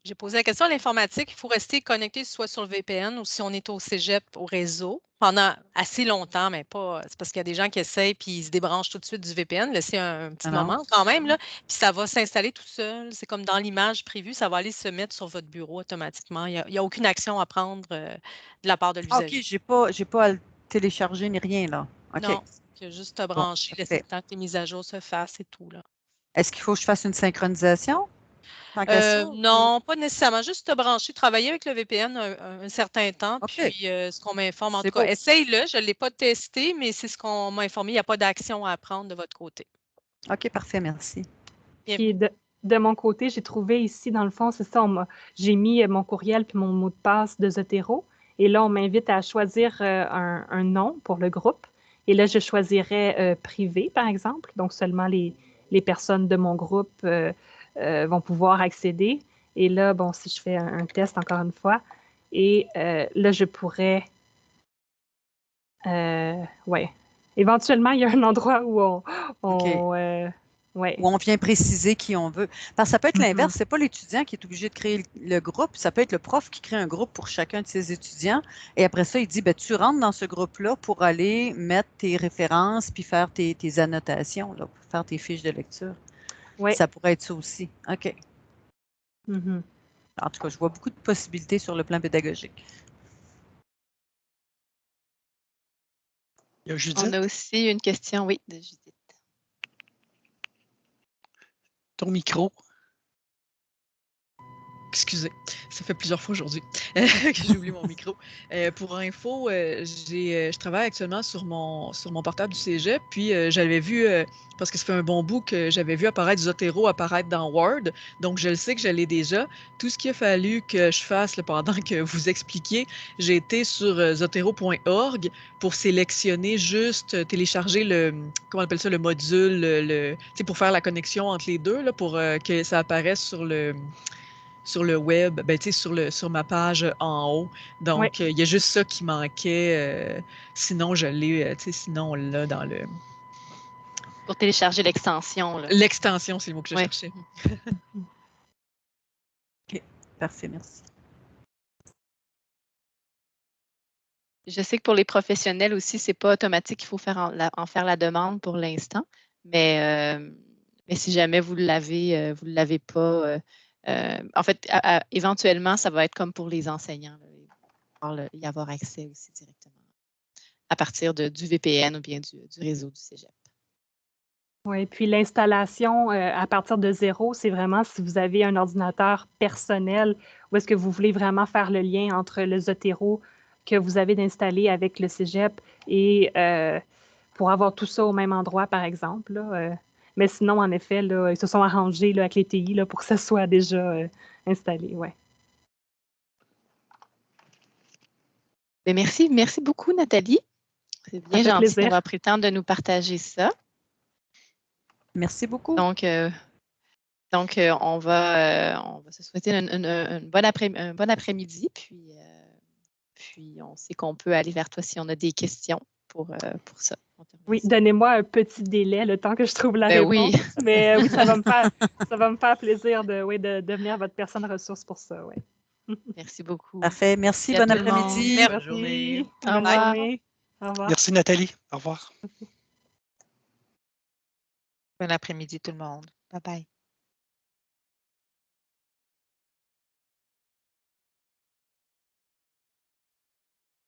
j'ai posé la question à l'informatique. Il faut rester connecté soit sur le VPN ou si on est au cégep, au réseau, pendant assez longtemps, mais pas. C'est parce qu'il y a des gens qui essayent puis ils se débranchent tout de suite du VPN. Laissez un petit moment quand même, là. Puis ça va s'installer tout seul. C'est comme dans l'image prévue, ça va aller se mettre sur votre bureau automatiquement. Il n'y a aucune action à prendre de la part de l'usager. OK, j'ai pas à le télécharger ni rien, là. OK. Non, il y a juste à brancher, laisser le temps que les mises à jour se fassent et tout, là. Est-ce qu'il faut que je fasse une synchronisation? Non, pas nécessairement. Juste te brancher, travailler avec le VPN un certain temps. Okay. Puis, ce qu'on m'informe, en tout cas, essaye-le. Je ne l'ai pas testé, mais c'est ce qu'on m'a informé. Il n'y a pas d'action à prendre de votre côté. OK, parfait, merci. Puis de mon côté, j'ai trouvé ici, dans le fond, c'est ça, j'ai mis mon courriel puis mon mot de passe de Zotero. Et là, on m'invite à choisir un nom pour le groupe. Et là, je choisirais privé, par exemple. Donc, seulement les personnes de mon groupe vont pouvoir accéder. Et là, bon, si je fais un test encore une fois, et là, je pourrais... ouais. Éventuellement, il y a un endroit où ouais. Où on vient préciser qui on veut. Parce que ça peut être l'inverse, c'est pas l'étudiant qui est obligé de créer le groupe, ça peut être le prof qui crée un groupe pour chacun de ses étudiants. Et après ça, il dit, ben, tu rentres dans ce groupe-là pour aller mettre tes références puis faire tes annotations, là, pour faire tes fiches de lecture. Ouais. Ça pourrait être ça aussi. OK. Mm-hmm. En tout cas, je vois beaucoup de possibilités sur le plan pédagogique. Il y a Judith. On a aussi une question, oui, de Judith. Ton micro. Excusez, ça fait plusieurs fois aujourd'hui que j'ai oublié mon micro. Pour info, je travaille actuellement sur mon portable du cégep, puis j'avais vu, parce que ça fait un bon bout que j'avais vu apparaître Zotero apparaître dans Word, donc je le sais que je l'ai déjà. Tout ce qu'il a fallu que je fasse là, pendant que vous expliquiez, j'ai été sur zotero.org pour sélectionner juste, télécharger comment on appelle ça, le module, pour faire la connexion entre les deux, là, pour que ça apparaisse sur le web, ben, sur ma page en haut. Donc, il y a juste ça qui manquait. Sinon, je l'ai, sinon, là, dans le... Pour télécharger l'extension. L'extension, c'est le mot que je cherchais. OK, parfait, merci. Je sais que pour les professionnels aussi, c'est pas automatique, il faut faire en faire la demande pour l'instant. Mais si jamais vous ne l'avez pas... en fait, éventuellement, ça va être comme pour les enseignants. Là, il va y avoir accès aussi directement à partir du VPN ou bien du réseau du cégep. Oui, puis l'installation à partir de zéro, c'est vraiment si vous avez un ordinateur personnel ou est-ce que vous voulez vraiment faire le lien entre le Zotero que vous avez d'installer avec le cégep et pour avoir tout ça au même endroit, par exemple. Là, mais sinon, en effet, là, ils se sont arrangés là, avec les TI là, pour que ça soit déjà installé. Ouais. Bien, merci beaucoup, Nathalie. C'est bien gentil d'avoir pris le temps de nous partager ça. Merci beaucoup. Donc, on va se souhaiter un bon après-midi, puis on sait qu'on peut aller vers toi si on a des questions pour ça. Oui, donnez-moi un petit délai, le temps que je trouve la réponse. Oui. Mais oui, ça va me faire plaisir de devenir votre personne ressource pour ça. Oui. Merci beaucoup. Parfait. Merci. Bon après-midi. Merci. Bonne journée. Au revoir. Au revoir. Merci, Nathalie. Au revoir. Bon après-midi, tout le monde. Bye bye.